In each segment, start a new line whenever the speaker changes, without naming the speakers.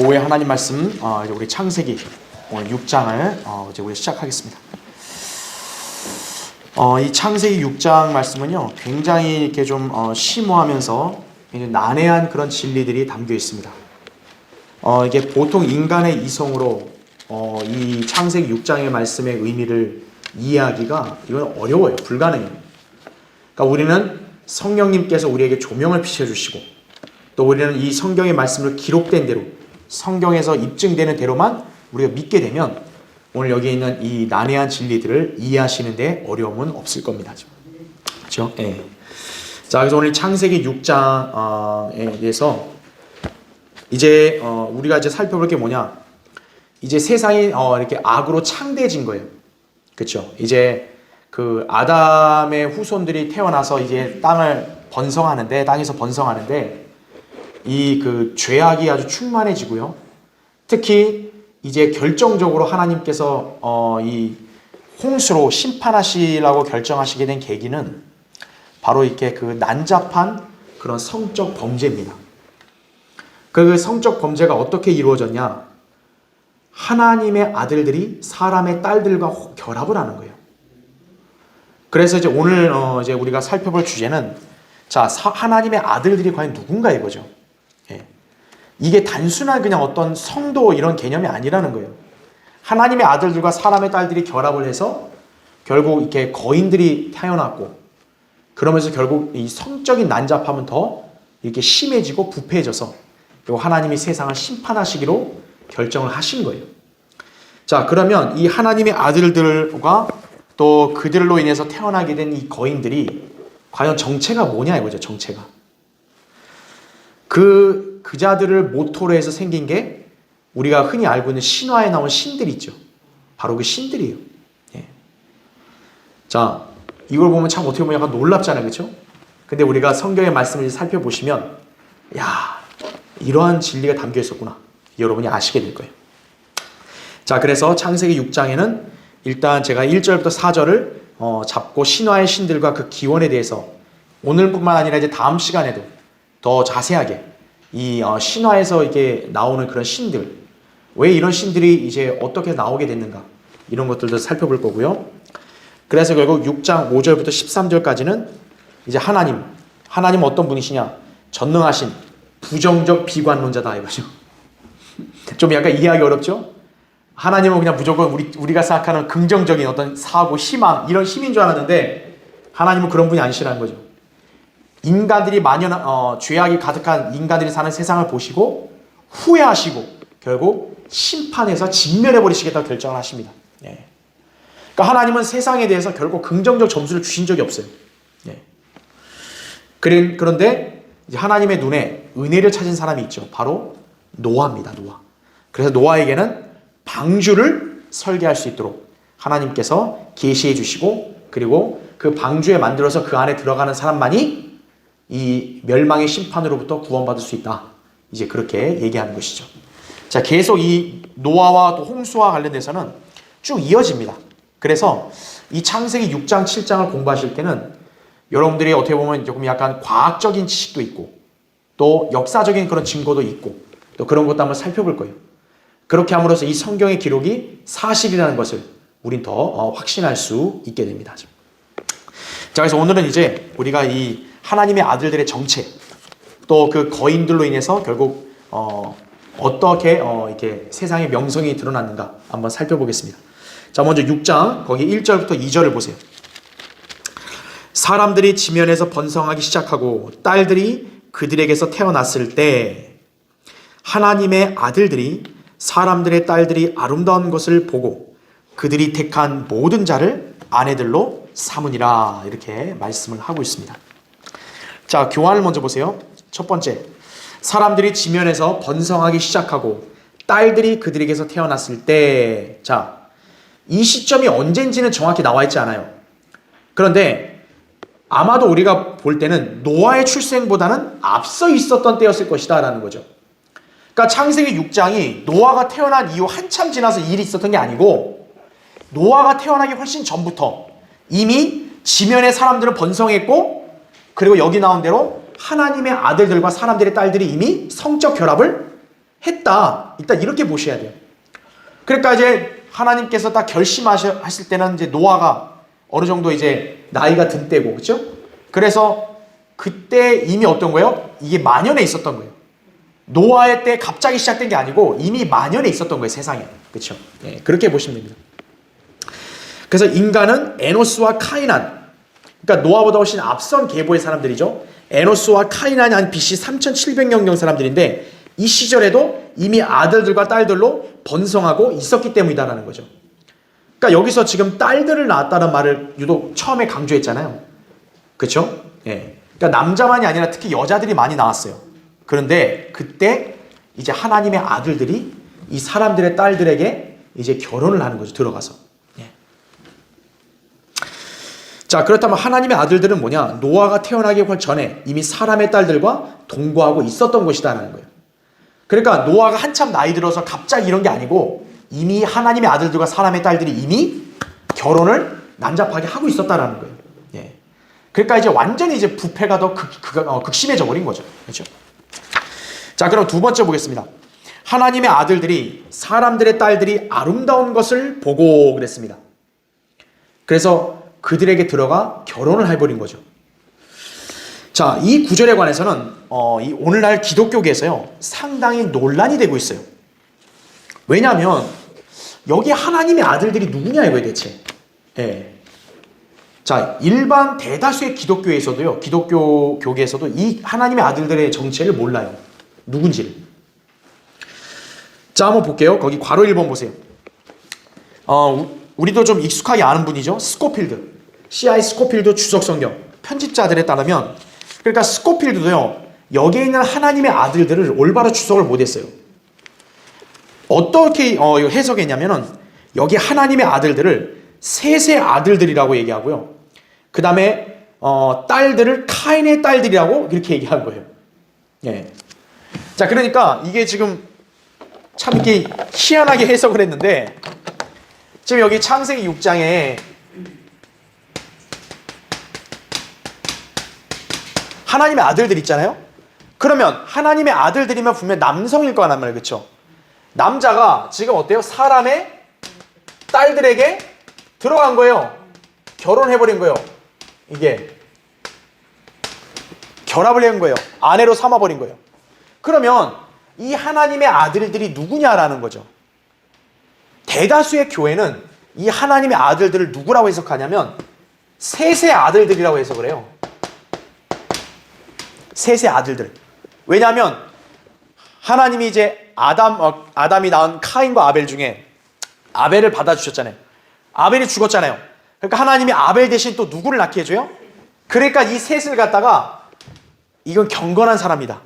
오후에 하나님 말씀 이제 우리 창세기 오늘 6장을 이제 우리 시작하겠습니다. 이 창세기 6장 말씀은요 굉장히 이렇게 좀 심오하면서 난해한 그런 진리들이 담겨 있습니다. 이게 보통 인간의 이성으로 이 창세기 6장의 말씀의 의미를 이해하기가 이건 어려워요. 불가능해요. 그러니까 우리는 성령님께서 우리에게 조명을 비춰주시고 또 우리는 이 성경의 말씀을 기록된 대로 성경에서 입증되는 대로만 우리가 믿게 되면 오늘 여기 있는 이 난해한 진리들을 이해하시는 데 어려움은 없을 겁니다. 그렇죠? 예. 자, 그래서 오늘 창세기 6장에 대해서 이제 우리가 이제 살펴볼 게 뭐냐? 이제 세상이 이렇게 악으로 창대해진 거예요. 그렇죠? 이제 그 아담의 후손들이 태어나서 이제 땅에서 번성하는데 이 그 죄악이 아주 충만해지고요. 특히 이제 결정적으로 하나님께서 이 홍수로 심판하시라고 결정하시게 된 계기는 바로 이렇게 그 난잡한 그런 성적 범죄입니다. 그 성적 범죄가 어떻게 이루어졌냐? 하나님의 아들들이 사람의 딸들과 결합을 하는 거예요. 그래서 이제 오늘 이제 우리가 살펴볼 주제는 하나님의 아들들이 과연 누군가 이거죠. 예. 이게 단순한 그냥 어떤 성도 이런 개념이 아니라는 거예요. 하나님의 아들들과 사람의 딸들이 결합을 해서 결국 이렇게 거인들이 태어났고 그러면서 결국 이 성적인 난잡함은 더 이렇게 심해지고 부패해져서 그리고 하나님이 세상을 심판하시기로 결정을 하신 거예요. 자, 그러면 이 하나님의 아들들과 또 그들로 인해서 태어나게 된 이 거인들이 과연 정체가 뭐냐 이거죠. 정체가. 그자들을 모토로 해서 생긴 게 우리가 흔히 알고 있는 신화에 나온 신들이 있죠. 바로 그 신들이에요. 예. 자, 이걸 보면 참 어떻게 보면 약간 놀랍잖아요. 그렇죠? 근데 우리가 성경의 말씀을 살펴보시면 야, 이러한 진리가 담겨 있었구나. 여러분이 아시게 될 거예요. 자, 그래서 창세기 6장에는 일단 제가 1절부터 4절을 잡고 신화의 신들과 그 기원에 대해서 오늘뿐만 아니라 이제 다음 시간에도 더 자세하게 이 신화에서 이게 나오는 그런 신들, 왜 이런 신들이 이제 어떻게 나오게 됐는가 이런 것들도 살펴볼 거고요. 그래서 결국 6장 5절부터 13절까지는 이제 하나님 어떤 분이시냐? 전능하신 부정적 비관론자다 이거죠. 좀 약간 이해하기 어렵죠? 하나님은 그냥 무조건 우리가 생각하는 긍정적인 어떤 사고, 희망 이런 힘인 줄 알았는데 하나님은 그런 분이 아니시라는 거죠. 인간들이 죄악이 가득한 인간들이 사는 세상을 보시고 후회하시고 결국 심판해서 진멸해버리시겠다고 결정을 하십니다. 예. 그러니까 하나님은 세상에 대해서 결국 긍정적 점수를 주신 적이 없어요. 예. 그런데 이제 하나님의 눈에 은혜를 찾은 사람이 있죠. 바로 노아입니다. 노아. 그래서 노아에게는 방주를 설계할 수 있도록 하나님께서 계시해 주시고 그리고 그 방주에 만들어서 그 안에 들어가는 사람만이 이 멸망의 심판으로부터 구원받을 수 있다. 이제 그렇게 얘기하는 것이죠. 자, 계속 이 노아와 또 홍수와 관련돼서는 쭉 이어집니다. 그래서 이 창세기 6장, 7장을 공부하실 때는 여러분들이 어떻게 보면 조금 약간 과학적인 지식도 있고 또 역사적인 그런 증거도 있고 또 그런 것도 한번 살펴볼 거예요. 그렇게 함으로써 이 성경의 기록이 사실이라는 것을 우린 더 확신할 수 있게 됩니다. 자, 그래서 오늘은 이제 우리가 이 하나님의 아들들의 정체 또 그 거인들로 인해서 결국 어떻게 이렇게 세상의 명성이 드러났는가 한번 살펴보겠습니다. 자, 먼저 6장 거기 1절부터 2절을 보세요. 사람들이 지면에서 번성하기 시작하고 딸들이 그들에게서 태어났을 때 하나님의 아들들이 사람들의 딸들이 아름다운 것을 보고 그들이 택한 모든 자를 아내들로 삼으니라 이렇게 말씀을 하고 있습니다. 자, 교환을 먼저 보세요. 첫 번째, 사람들이 지면에서 번성하기 시작하고 딸들이 그들에게서 태어났을 때, 자, 이 시점이 언젠지는 정확히 나와 있지 않아요. 그런데 아마도 우리가 볼 때는 노아의 출생보다는 앞서 있었던 때였을 것이다 라는 거죠. 그러니까 창세기 6장이 노아가 태어난 이후 한참 지나서 일이 있었던 게 아니고 노아가 태어나기 훨씬 전부터 이미 지면의 사람들은 번성했고 그리고 여기 나온 대로 하나님의 아들들과 사람들의 딸들이 이미 성적 결합을 했다. 일단 이렇게 보셔야 돼요. 그러니까 이제 하나님께서 딱 결심하셨을 때는 이제 노아가 어느 정도 이제 나이가 든 때고, 그렇죠? 그래서 그때 이미 어떤 거예요? 이게 만연해 있었던 거예요. 노아의 때 갑자기 시작된 게 아니고 이미 만연해 있었던 거예요, 세상에. 그렇죠? 네, 그렇게 보시면 됩니다. 그래서 인간은 에노스와 카이난, 그러니까 노아보다 훨씬 앞선 계보의 사람들이죠. 에노스와 카이난이 한 BC 3700년경 사람들인데 이 시절에도 이미 아들들과 딸들로 번성하고 있었기 때문이다라는 거죠. 그러니까 여기서 지금 딸들을 낳았다는 말을 유독 처음에 강조했잖아요. 그렇죠? 예. 그러니까 남자만이 아니라 특히 여자들이 많이 나왔어요. 그런데 그때 이제 하나님의 아들들이 이 사람들의 딸들에게 이제 결혼을 하는 거죠. 들어가서. 예. 자, 그렇다면 하나님의 아들들은 뭐냐? 노아가 태어나기 전에 이미 사람의 딸들과 동거하고 있었던 것이다라는 거예요. 그러니까 노아가 한참 나이 들어서 갑자기 이런 게 아니고 이미 하나님의 아들들과 사람의 딸들이 이미 결혼을 난잡하게 하고 있었다라는 거예요. 예. 그러니까 이제 완전히 이제 부패가 더 극심해져 버린 거죠. 그렇죠? 자, 그럼 두 번째 보겠습니다. 하나님의 아들들이 사람들의 딸들이 아름다운 것을 보고 그랬습니다. 그래서 그들에게 들어가 결혼을 해버린 거죠. 자, 이 구절에 관해서는 이 오늘날 기독교계에서요 상당히 논란이 되고 있어요. 왜냐하면 여기 하나님의 아들들이 누구냐 이거예요 대체. 예. 자, 일반 대다수의 기독교에서도요, 기독교 교계에서도 이 하나님의 아들들의 정체를 몰라요. 누군지를. 자, 한번 볼게요. 거기 괄호 1번 보세요. 우리도 좀 익숙하게 아는 분이죠. 스코필드. C.I. 스코필드 주석성경 편집자들에 따르면, 그러니까 스코필드도요 여기에 있는 하나님의 아들들을 올바로 추석을 못했어요. 어떻게 해석했냐면은 여기 하나님의 아들들을 셋의 아들들이라고 얘기하고요. 그 다음에 딸들을 카인의 딸들이라고 이렇게 얘기한 거예요. 예. 자, 그러니까 이게 지금 참 이렇게 희한하게 해석을 했는데, 지금 여기 창세기 6장에 하나님의 아들들 있잖아요. 그러면 하나님의 아들들이면 분명 남성일 거란 말이에요. 그렇죠? 남자가 지금 어때요? 사람의 딸들에게 들어간 거예요. 결혼해버린 거예요. 이게 결합을 한 거예요. 아내로 삼아버린 거예요. 그러면 이 하나님의 아들들이 누구냐라는 거죠. 대다수의 교회는 이 하나님의 아들들을 누구라고 해석하냐면 셋의 아들들이라고 해석을 해요. 셋의 아들들. 왜냐하면 하나님이 이제 아담이 낳은 카인과 아벨 중에 아벨을 받아주셨잖아요. 아벨이 죽었잖아요. 그러니까 하나님이 아벨 대신 또 누구를 낳게 해줘요? 그러니까 이 셋을 갖다가 이건 경건한 사람이다.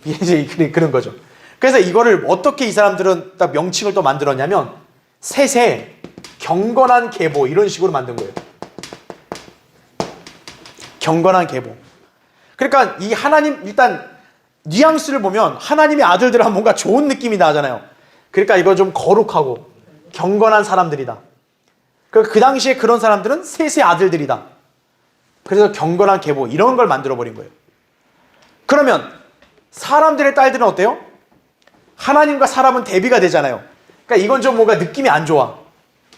이제 그런 거죠. 그래서 이거를 어떻게 이 사람들은 딱 명칭을 또 만들었냐면 셋의 경건한 계보 이런 식으로 만든 거예요. 경건한 계보. 그러니까 이 하나님 일단 뉘앙스를 보면 하나님의 아들들은 뭔가 좋은 느낌이 나잖아요. 그러니까 이거 좀 거룩하고 경건한 사람들이다. 그 당시에 그런 사람들은 셋의 아들들이다. 그래서 경건한 계보 이런 걸 만들어 버린 거예요. 그러면 사람들의 딸들은 어때요? 하나님과 사람은 대비가 되잖아요. 그러니까 이건 좀 뭔가 느낌이 안 좋아.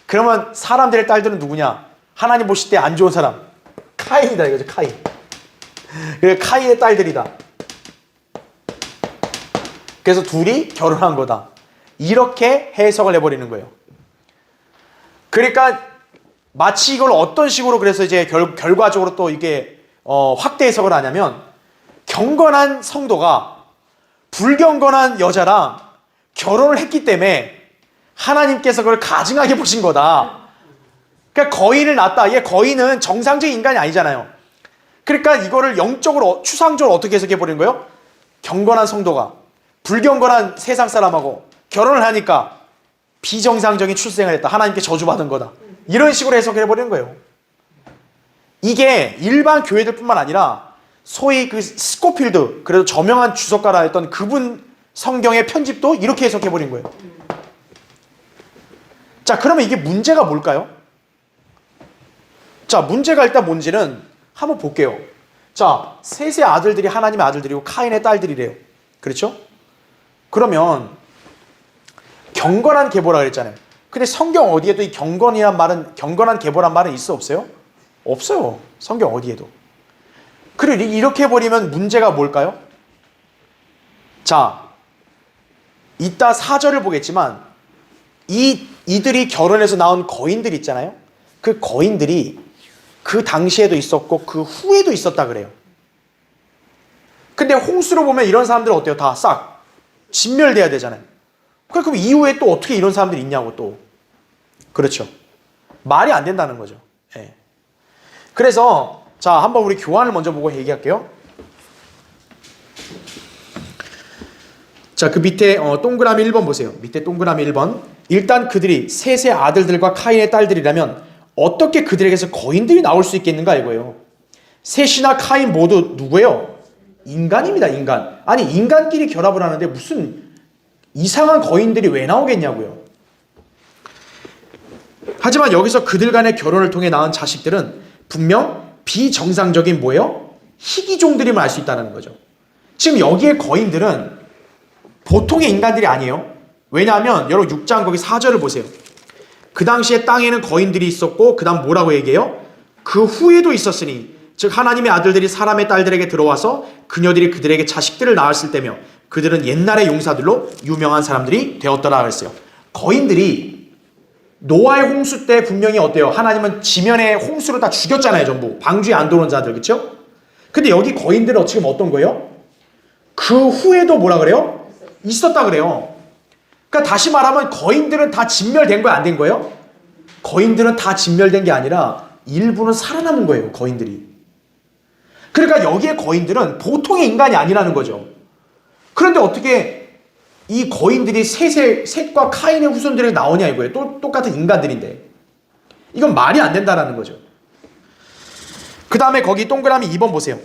그러면 사람들의 딸들은 누구냐? 하나님 보실 때 안 좋은 사람. 카인이다 이거죠. 카인. 그래, 카인의 딸들이다. 그래서 둘이 결혼한 거다. 이렇게 해석을 해버리는 거예요. 그러니까 마치 이걸 어떤 식으로 그래서 이제 결과적으로 또 이게 확대 해석을 하냐면 경건한 성도가 불경건한 여자랑 결혼을 했기 때문에 하나님께서 그걸 가증하게 보신 거다. 그러니까 거인을 낳았다. 얘 거인은 정상적인 인간이 아니잖아요. 그러니까 이거를 영적으로 추상적으로 어떻게 해석해 버린 거예요? 경건한 성도가 불경건한 세상 사람하고 결혼을 하니까 비정상적인 출생을 했다. 하나님께 저주받은 거다. 이런 식으로 해석해 버리는 거예요. 이게 일반 교회들뿐만 아니라 소위 그 스코필드, 그래도 저명한 주석가라 했던 그분 성경의 편집도 이렇게 해석해 버린 거예요. 자, 그러면 이게 문제가 뭘까요? 자, 문제가 일단 뭔지는 한번 볼게요. 자, 셋의 아들들이 하나님의 아들들이고 카인의 딸들이래요. 그렇죠? 그러면 경건한 계보라 그랬잖아요. 근데 성경 어디에도 이 경건한 계보란 말은 있어 없어요? 없어요. 성경 어디에도. 그리고 이렇게 해버리면 문제가 뭘까요? 자, 이따 4절을 보겠지만 이들이 결혼해서 나온 거인들 있잖아요. 그 거인들이 그 당시에도 있었고 그 후에도 있었다 그래요. 근데 홍수로 보면 이런 사람들은 어때요? 다 싹 진멸돼야 되잖아요. 그럼 이후에 또 어떻게 이런 사람들이 있냐고 또. 그렇죠. 말이 안 된다는 거죠. 예. 그래서 자, 한번 우리 교환을 먼저 보고 얘기할게요. 자, 그 밑에 동그라미 1번 보세요. 밑에 동그라미 1번. 일단 그들이 셋의 아들들과 카인의 딸들이라면 어떻게 그들에게서 거인들이 나올 수 있겠는가 이거예요. 셋이나 카인 모두 누구예요? 인간입니다. 인간. 아니 인간끼리 결합을 하는데 무슨 이상한 거인들이 왜 나오겠냐고요. 하지만 여기서 그들 간의 결혼을 통해 낳은 자식들은 분명 비정상적인 뭐예요? 희귀종들임을 알 수 있다는 거죠. 지금 여기에 거인들은 보통의 인간들이 아니에요. 왜냐하면 여러분 6장 거기 4절을 보세요. 그 당시에 땅에는 거인들이 있었고 그 다음 뭐라고 얘기해요? 그 후에도 있었으니 즉 하나님의 아들들이 사람의 딸들에게 들어와서 그녀들이 그들에게 자식들을 낳았을 때며 그들은 옛날의 용사들로 유명한 사람들이 되었더라 그랬어요. 거인들이 노아의 홍수 때 분명히 어때요? 하나님은 지면에 홍수로 다 죽였잖아요. 전부 방주에 안 들어온 자들, 그렇죠? 근데 여기 거인들은 지금 어떤 거예요? 그 후에도 뭐라 그래요? 있었다 그래요. 그러니까 다시 말하면 거인들은 다 진멸된 거야, 안 된 거예요? 거인들은 다 진멸된 게 아니라 일부는 살아남은 거예요, 거인들이. 그러니까 여기에 거인들은 보통의 인간이 아니라는 거죠. 그런데 어떻게 이 거인들이 셋과 카인의 후손들이 나오냐 이거예요. 똑같은 인간들인데. 이건 말이 안 된다라는 거죠. 그 다음에 거기 동그라미 2번 보세요.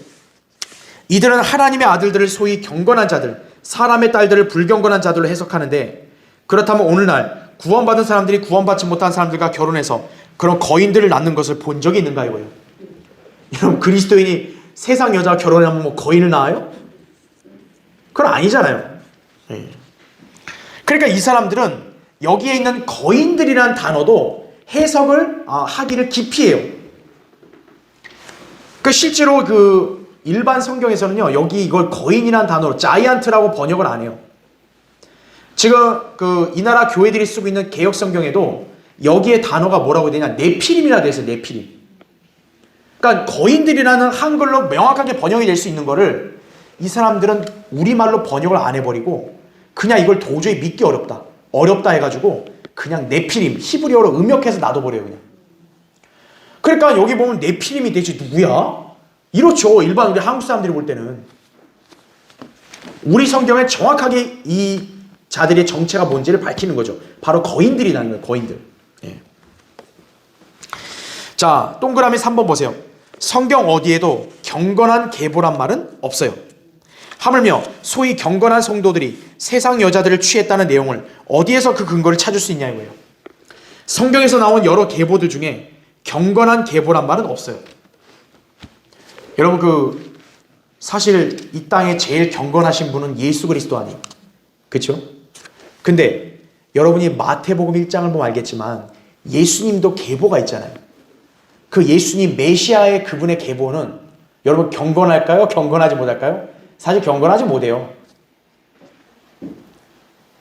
이들은 하나님의 아들들을 소위 경건한 자들, 사람의 딸들을 불경건한 자들로 해석하는데, 그렇다면 오늘날 구원받은 사람들이 구원받지 못한 사람들과 결혼해서 그런 거인들을 낳는 것을 본 적이 있는가 이거예요. 여러분 그리스도인이 세상 여자와 결혼하면 뭐 거인을 낳아요? 그건 아니잖아요. 그러니까 이 사람들은 여기에 있는 거인들이라는 단어도 해석을 하기를 기피해요. 그 실제로 그 일반 성경에서는요, 여기 이걸 거인이라는 단어로 자이언트라고 번역을 안 해요. 지금 그 이 나라 교회들이 쓰고 있는 개역 성경에도 여기에 단어가 뭐라고 되냐, 네피림이라 돼 있어요. 네피림. 그러니까 거인들이라는 한글로 명확하게 번역이 될 수 있는 거를 이 사람들은 우리말로 번역을 안 해버리고 그냥 이걸 도저히 믿기 어렵다 해가지고 그냥 네피림, 히브리어로 음역해서 놔둬버려요 그냥. 그러니까 여기 보면 네피림이 대체 누구야? 이렇죠. 일반 우리 한국 사람들이 볼 때는. 우리 성경에 정확하게 이 자들의 정체가 뭔지를 밝히는 거죠. 바로 거인들이라는 거예요. 거인들. 예. 자, 동그라미 3번 보세요. 성경 어디에도 경건한 계보란 말은 없어요. 하물며 소위 경건한 성도들이 세상 여자들을 취했다는 내용을 어디에서 그 근거를 찾을 수 있냐 이거예요. 성경에서 나온 여러 계보들 중에 경건한 계보란 말은 없어요. 여러분 사실 이 땅에 제일 경건하신 분은 예수 그리스도 아니에요. 그렇죠? 근데 여러분이 마태복음 1장을 보면 알겠지만 예수님도 계보가 있잖아요. 그 예수님 메시아의 그분의 계보는 여러분 경건할까요? 경건하지 못할까요? 사실 경건하지 못해요.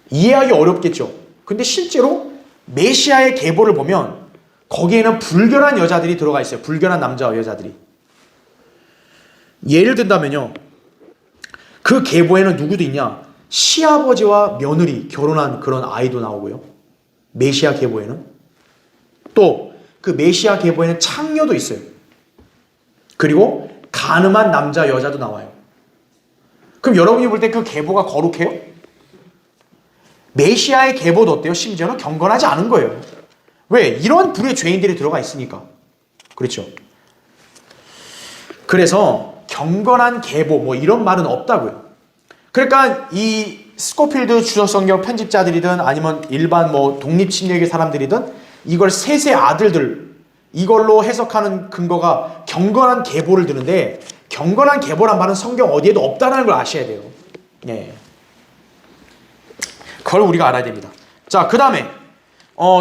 이해하기 어렵겠죠. 근데 실제로 메시아의 계보를 보면 거기에는 불결한 여자들이 들어가 있어요. 불결한 남자와 여자들이. 예를 든다면요, 그 계보에는 누구도 있냐? 시아버지와 며느리 결혼한 그런 아이도 나오고요. 메시아 계보에는. 또 그 메시아 계보에는 창녀도 있어요. 그리고 간음한 남자 여자도 나와요. 그럼 여러분이 볼 때 그 계보가 거룩해요? 메시아의 계보도 어때요? 심지어는 경건하지 않은 거예요. 왜? 이런 불의 죄인들이 들어가 있으니까. 그렇죠? 그래서 경건한 계보 뭐 이런 말은 없다고요. 그러니까 이 스코필드 주석성경 편집자들이든 아니면 일반 뭐 독립침례의 사람들이든 이걸 셋의 아들들 이걸로 해석하는 근거가 경건한 계보를 드는데, 경건한 계보란 말은 성경 어디에도 없다는 걸 아셔야 돼요. 예. 그걸 우리가 알아야 됩니다. 자, 그 다음에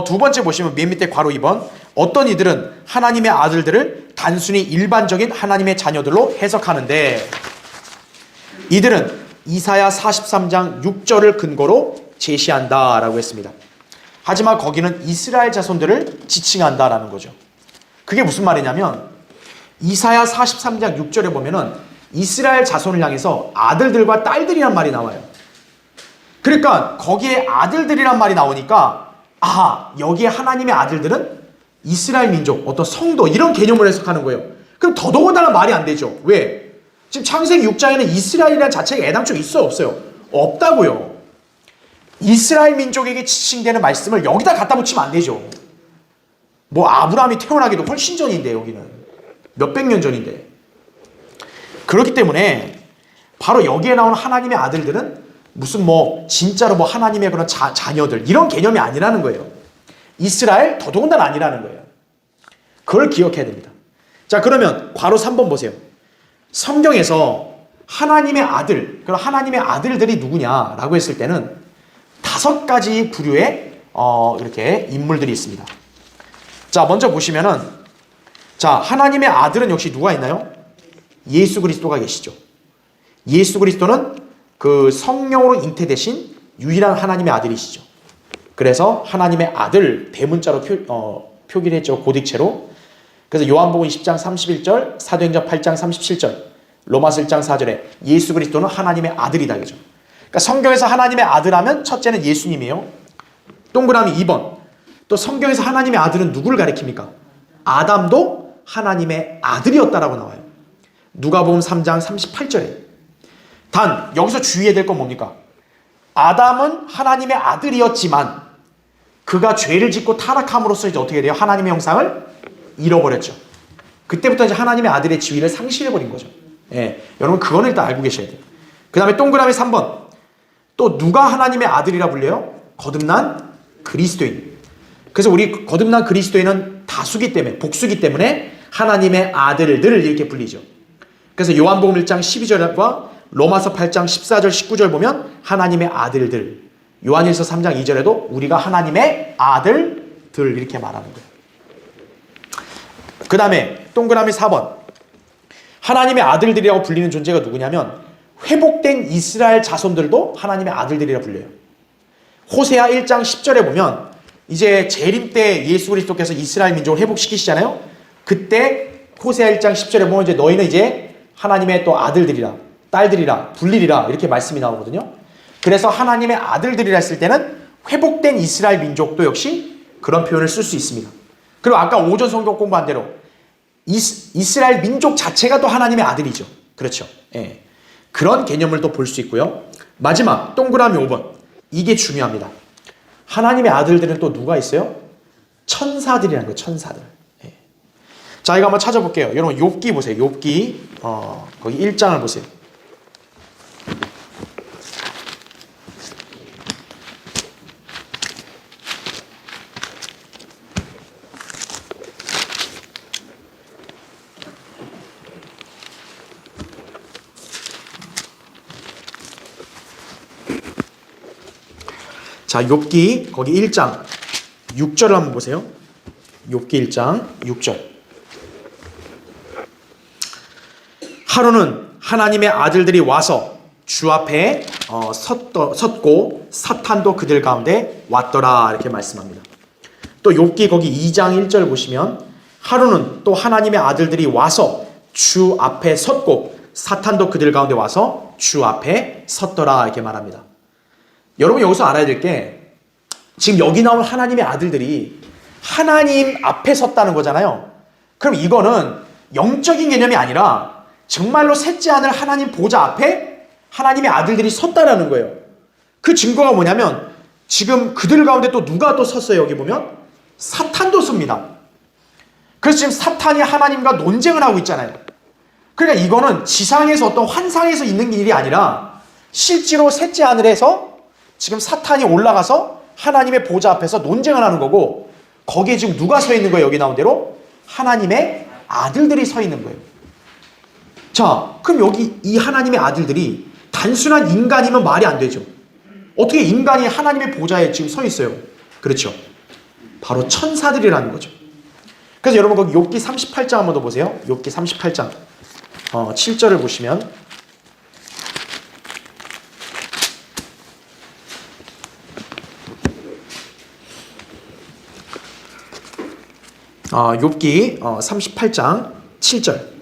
두 번째 보시면 맨 밑에 괄호 2번. 어떤 이들은 하나님의 아들들을 단순히 일반적인 하나님의 자녀들로 해석하는데 이들은 이사야 43장 6절을 근거로 제시한다라고 했습니다. 하지만 거기는 이스라엘 자손들을 지칭한다라는 거죠. 그게 무슨 말이냐면 이사야 43장 6절에 보면은 이스라엘 자손을 향해서 아들들과 딸들이란 말이 나와요. 그러니까 거기에 아들들이란 말이 나오니까 여기에 하나님의 아들들은 이스라엘 민족, 어떤 성도 이런 개념을 해석하는 거예요. 그럼 더더군다나 말이 안 되죠. 왜? 지금 창세기 6장에는 이스라엘이라는 자체가 애당초 있어요, 없어요? 없다고요. 이스라엘 민족에게 지칭되는 말씀을 여기다 갖다 붙이면 안 되죠. 뭐 아브라함이 태어나기도 훨씬 전인데 여기는 몇백 년 전인데. 그렇기 때문에 바로 여기에 나오는 하나님의 아들들은 무슨 진짜로 하나님의 그런 자녀들 이런 개념이 아니라는 거예요. 이스라엘 더더군다나 아니라는 거예요. 그걸 기억해야 됩니다. 자, 그러면 괄호 3번 보세요. 성경에서 하나님의 아들, 그럼 하나님의 아들들이 누구냐라고 했을 때는 5가지 부류의 이렇게 인물들이 있습니다. 자, 먼저 보시면은 하나님의 아들은 역시 누가 있나요? 예수 그리스도가 계시죠. 예수 그리스도는 그 성령으로 잉태되신 유일한 하나님의 아들이시죠. 그래서 하나님의 아들 대문자로 표기를 했죠. 고딕체로. 그래서 요한복음 20장 31절, 사도행전 8장 37절, 로마서 1장 4절에 예수 그리스도는 하나님의 아들이다. 그죠? 그러니까 성경에서 하나님의 아들 하면 첫째는 예수님이에요. 동그라미 2번. 또 성경에서 하나님의 아들은 누구를 가리킵니까? 아담도 하나님의 아들이었다라고 나와요. 누가복음 3장 38절에. 단 여기서 주의해야 될 건 뭡니까? 아담은 하나님의 아들이었지만 그가 죄를 짓고 타락함으로써 이제 어떻게 돼요? 하나님의 형상을 잃어버렸죠. 그때부터 이제 하나님의 아들의 지위를 상실해버린 거죠. 여러분 그거는 일단 알고 계셔야 돼요. 그 다음에 동그라미 3번. 또 누가 하나님의 아들이라 불려요? 거듭난 그리스도인. 그래서 우리 거듭난 그리스도인은 다수기 때문에, 복수기 때문에 하나님의 아들들을 이렇게 불리죠. 그래서 요한복음 1장 12절과 로마서 8장 14절 19절 보면 하나님의 아들들, 요한일서 3장 2절에도 우리가 하나님의 아들들 이렇게 말하는 거예요. 그 다음에 동그라미 4번. 하나님의 아들들이라고 불리는 존재가 누구냐면 회복된 이스라엘 자손들도 하나님의 아들들이라 불려요. 호세아 1장 10절에 보면 이제 재림 때 예수 그리스도께서 이스라엘 민족을 회복시키시잖아요. 그때 호세아 1장 10절에 보면 이제 너희는 이제 하나님의 또 아들들이라 딸들이라 불리리라 이렇게 말씀이 나오거든요. 그래서 하나님의 아들들이라 했을 때는 회복된 이스라엘 민족도 역시 그런 표현을 쓸 수 있습니다. 그리고 아까 오전 성경 공부한 대로 이스라엘 민족 자체가 또 하나님의 아들이죠. 그렇죠. 그런 개념을 또 볼 수 있고요. 마지막 동그라미 5번. 이게 중요합니다. 하나님의 아들들은 또 누가 있어요? 천사들이라는 거예요. 천사들. 자, 이거 한번 찾아볼게요. 여러분 욥기 보세요. 욥기 거기 1장을 보세요. 자, 욥기 거기 1장 6절을 한번 보세요. 욥기 1장 6절. 하루는 하나님의 아들들이 와서 주 앞에 섰고 사탄도 그들 가운데 왔더라 이렇게 말씀합니다. 또 욥기 거기 2장 1절 보시면 하루는 또 하나님의 아들들이 와서 주 앞에 섰고 사탄도 그들 가운데 와서 주 앞에 섰더라 이렇게 말합니다. 여러분 여기서 알아야 될 게 지금 여기 나온 하나님의 아들들이 하나님 앞에 섰다는 거잖아요. 그럼 이거는 영적인 개념이 아니라 정말로 셋째 하늘 하나님 보좌 앞에 하나님의 아들들이 섰다라는 거예요. 그 증거가 뭐냐면 지금 그들 가운데 또 누가 또 섰어요. 여기 보면 사탄도 섭니다. 그래서 지금 사탄이 하나님과 논쟁을 하고 있잖아요. 그러니까 이거는 지상에서 어떤 환상에서 있는 일이 아니라 실제로 셋째 하늘에서 지금 사탄이 올라가서 하나님의 보좌 앞에서 논쟁을 하는 거고 거기에 지금 누가 서 있는 거예요? 여기 나온 대로 하나님의 아들들이 서 있는 거예요. 자, 그럼 여기 이 하나님의 아들들이 단순한 인간이면 말이 안 되죠. 어떻게 인간이 하나님의 보좌에 지금 서 있어요? 그렇죠. 바로 천사들이라는 거죠. 그래서 여러분 거기 욥기 38장 한번 더 보세요. 욥기 38장 7절을 보시면 욥기 38장 7절.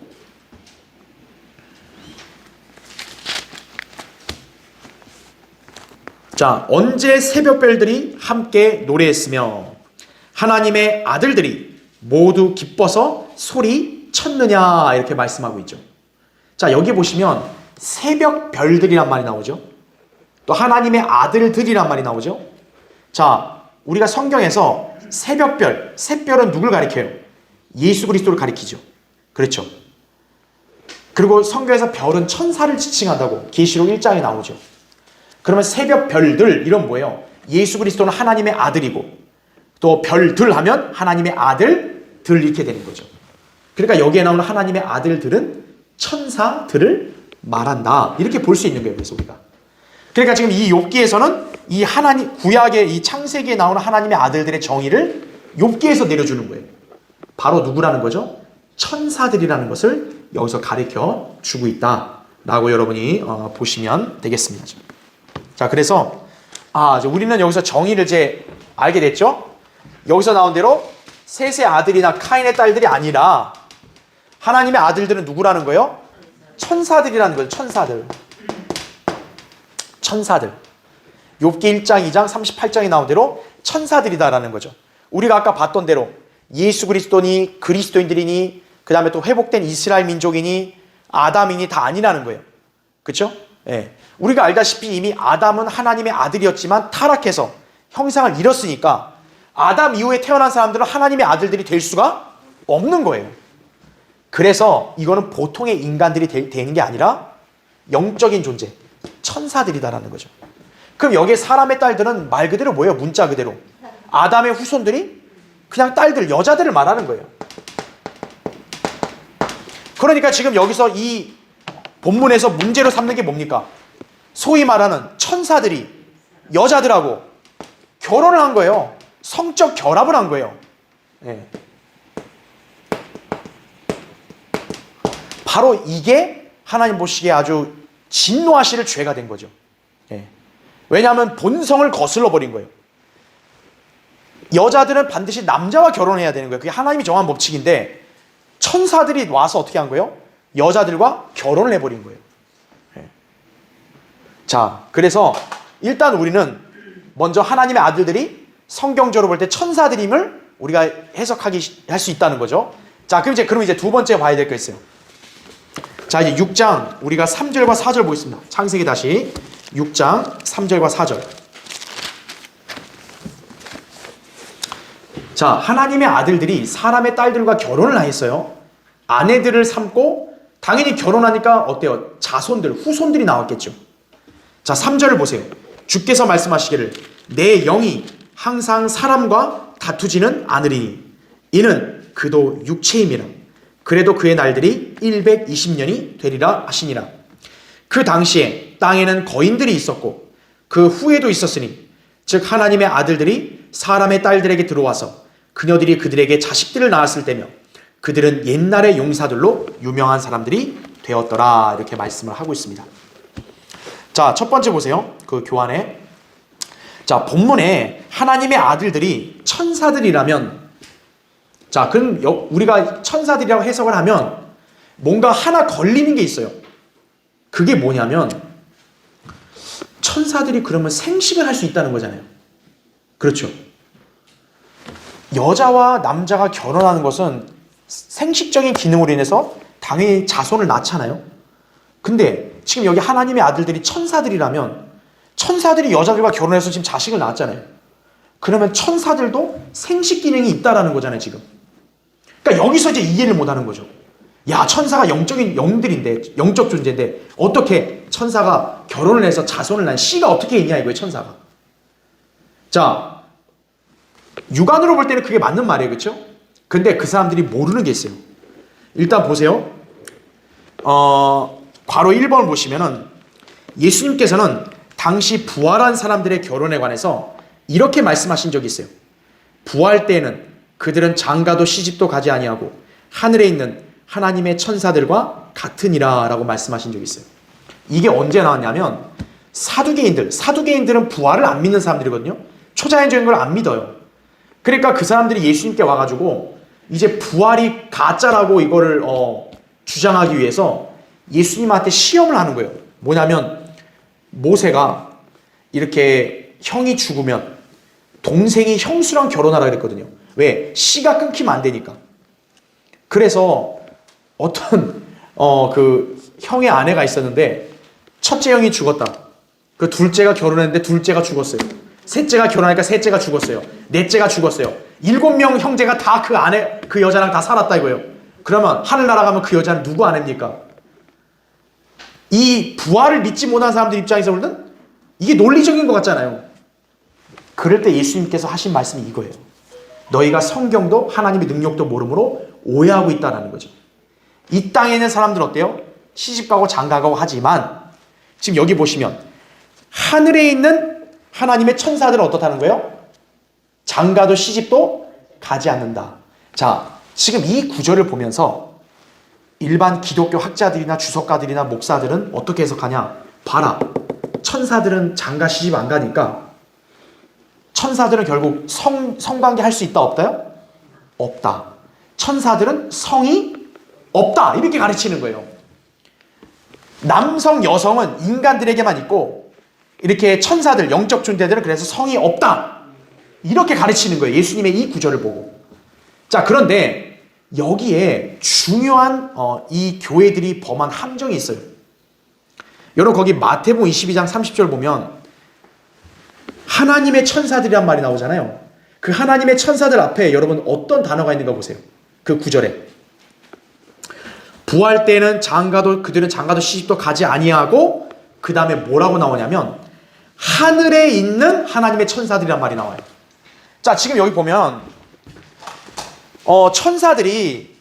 자, 언제 새벽별들이 함께 노래했으며 하나님의 아들들이 모두 기뻐서 소리 쳤느냐 이렇게 말씀하고 있죠. 자, 여기 보시면 새벽별들이란 말이 나오죠. 또 하나님의 아들들이란 말이 나오죠. 자, 우리가 성경에서 새벽별, 샛별은 누굴 가리켜요? 예수 그리스도를 가리키죠. 그렇죠. 그리고 성경에서 별은 천사를 지칭한다고 계시록 1장에 나오죠. 그러면 새벽별들 이런 뭐예요? 예수 그리스도는 하나님의 아들이고 또 별들 하면 하나님의 아들들 이렇게 되는 거죠. 그러니까 여기에 나오는 하나님의 아들들은 천사들을 말한다 이렇게 볼 수 있는 거예요. 그래서 우리가 그러니까 지금 이 욥기에서는 이 하나님 구약의 이 창세기에 나오는 하나님의 아들들의 정의를 욥기에서 내려주는 거예요. 바로 누구라는 거죠? 천사들이라는 것을 여기서 가르쳐 주고 있다라고 여러분이 보시면 되겠습니다. 자, 그래서 우리는 여기서 정의를 이제 알게 됐죠? 여기서 나온 대로 셋의 아들이나 카인의 딸들이 아니라 하나님의 아들들은 누구라는 거예요? 천사들이라는 거죠. 천사들. 욥기 1장, 2장, 38장에 나온 대로 천사들이다라는 거죠. 우리가 아까 봤던 대로 예수 그리스도니 그리스도인들이니 그 다음에 또 회복된 이스라엘 민족이니 아담이니 다 아니라는 거예요. 그렇죠? 예. 우리가 알다시피 이미 아담은 하나님의 아들이었지만 타락해서 형상을 잃었으니까 아담 이후에 태어난 사람들은 하나님의 아들들이 될 수가 없는 거예요. 그래서 이거는 보통의 인간들이 되는 게 아니라 영적인 존재, 천사들이다라는 거죠. 그럼 여기에 사람의 딸들은 말 그대로 뭐예요? 문자 그대로. 아담의 후손들이 그냥 딸들, 여자들을 말하는 거예요. 그러니까 지금 여기서 이 본문에서 문제로 삼는 게 뭡니까? 소위 말하는 천사들이 여자들하고 결혼을 한 거예요. 성적 결합을 한 거예요. 네. 바로 이게 하나님 보시기에 아주 진노하실 죄가 된 거죠. 네. 왜냐하면 본성을 거슬러 버린 거예요. 여자들은 반드시 남자와 결혼해야 되는 거예요. 그게 하나님이 정한 법칙인데 천사들이 와서 어떻게 한 거예요? 여자들과 결혼을 해버린 거예요. 네. 자, 그래서 일단 우리는 먼저 하나님의 아들들이 성경적으로 볼 때 천사들임을 우리가 할 수 있다는 거죠. 자, 그럼 이제 두 번째 봐야 될 거 있어요. 자, 이제 6장 우리가 3절과 4절 보겠습니다. 창세기 다시 6장 3절과 4절. 자, 하나님의 아들들이 사람의 딸들과 결혼을 했어요. 아내들을 삼고 당연히 결혼하니까 어때요? 자손들, 후손들이 나왔겠죠. 자, 3절을 보세요. 주께서 말씀하시기를 내 영이 항상 사람과 다투지는 않으리니 이는 그도 육체임이라. 그래도 그의 날들이 120년이 되리라 하시니라. 그 당시에 땅에는 거인들이 있었고 그 후에도 있었으니 즉 하나님의 아들들이 사람의 딸들에게 들어와서 그녀들이 그들에게 자식들을 낳았을 때며 그들은 옛날의 용사들로 유명한 사람들이 되었더라. 이렇게 말씀을 하고 있습니다. 자, 첫 번째 보세요. 그 교환에. 자, 본문에 하나님의 아들들이 천사들이라면, 자, 그럼 우리가 천사들이라고 해석을 하면 뭔가 하나 걸리는 게 있어요. 그게 뭐냐면 천사들이 그러면 생식을 할 수 있다는 거잖아요. 그렇죠. 여자와 남자가 결혼하는 것은 생식적인 기능으로 인해서 당연히 자손을 낳잖아요. 근데 지금 여기 하나님의 아들들이 천사들이라면 천사들이 여자들과 결혼해서 지금 자식을 낳았잖아요. 그러면 천사들도 생식 기능이 있다라는 거잖아요, 지금. 그러니까 여기서 이제 이해를 못하는 거죠. 야, 천사가 영적인 영들인데, 영적 존재인데 어떻게 천사가 결혼을 해서 자손을 낳은 씨가 어떻게 있냐 이거예요, 천사가. 자, 육안으로 볼 때는 그게 맞는 말이에요, 그렇죠? 근데 그 사람들이 모르는 게 있어요. 일단 보세요. 괄호 1번을 보시면은 예수님께서는 당시 부활한 사람들의 결혼에 관해서 이렇게 말씀하신 적이 있어요. 부활 때에는 그들은 장가도 시집도 가지 아니하고 하늘에 있는 하나님의 천사들과 같으니라 라고 말씀하신 적이 있어요. 이게 언제 나왔냐면 사두개인들은 부활을 안 믿는 사람들이거든요. 초자연적인 걸 안 믿어요. 그러니까 그 사람들이 예수님께 와가지고 이제 부활이 가짜라고 이거를 주장하기 위해서 예수님한테 시험을 하는 거예요. 뭐냐면 모세가 이렇게 형이 죽으면 동생이 형수랑 결혼하라 그랬거든요. 왜? 씨가 끊기면 안 되니까. 그래서 어떤 그 형의 아내가 있었는데 첫째 형이 죽었다. 그 둘째가 결혼했는데 둘째가 죽었어요. 셋째가 결혼하니까 셋째가 죽었어요. 넷째가 죽었어요. 7명 형제가 다 그 여자랑 다 살았다 이거예요. 그러면 하늘나라 가면 그 여자는 누구 아내입니까? 이 부활을 믿지 못한 사람들 입장에서 보면 이게 논리적인 것 같잖아요. 그럴 때 예수님께서 하신 말씀이 이거예요. 너희가 성경도 하나님의 능력도 모름으로 오해하고 있다는 거죠. 이 땅에 있는 사람들은 어때요? 시집가고 장가가고 하지만 지금 여기 보시면 하늘에 있는 하나님의 천사들은 어떻다는 거예요? 장가도 시집도 가지 않는다. 자, 지금 이 구절을 보면서 일반 기독교 학자들이나 주석가들이나 목사들은 어떻게 해석하냐? 봐라. 천사들은 장가 시집 안 가니까 천사들은 결국 성관계 할 수 있다 없다요? 없다. 천사들은 성이 없다. 이렇게 가르치는 거예요. 남성, 여성은 인간들에게만 있고 이렇게 천사들, 영적 존재들은 그래서 성이 없다. 이렇게 가르치는 거예요. 예수님의 이 구절을 보고. 자, 그런데 여기에 중요한 이 교회들이 범한 함정이 있어요. 여러분 거기 마태복음 22장 30절 보면 하나님의 천사들이란 말이 나오잖아요. 그 하나님의 천사들 앞에 여러분 어떤 단어가 있는가 보세요. 그 구절에. 부활 때는 그들은 장가도 시집도 가지 아니하고 그 다음에 뭐라고 나오냐면 하늘에 있는 하나님의 천사들이란 말이 나와요. 자, 지금 여기 보면 천사들이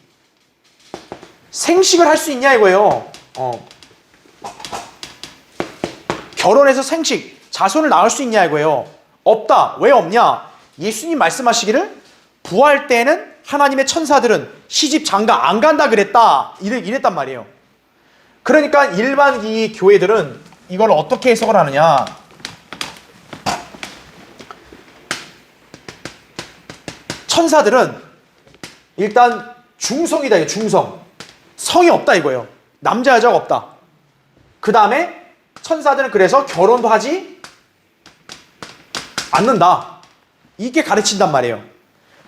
생식을 할 수 있냐 이거예요. 결혼해서 자손을 낳을 수 있냐 이거예요. 없다. 왜 없냐? 예수님 말씀하시기를 부활 때는 하나님의 천사들은 시집 장가 안 간다 그랬다. 이랬단 말이에요. 그러니까 일반 이 교회들은 이걸 어떻게 해석을 하느냐? 천사들은 일단 중성이다. 이거 중성. 성이 없다 이거예요. 남자 여자가 없다. 그 다음에 천사들은 그래서 결혼도 하지 않는다. 이게 가르친단 말이에요.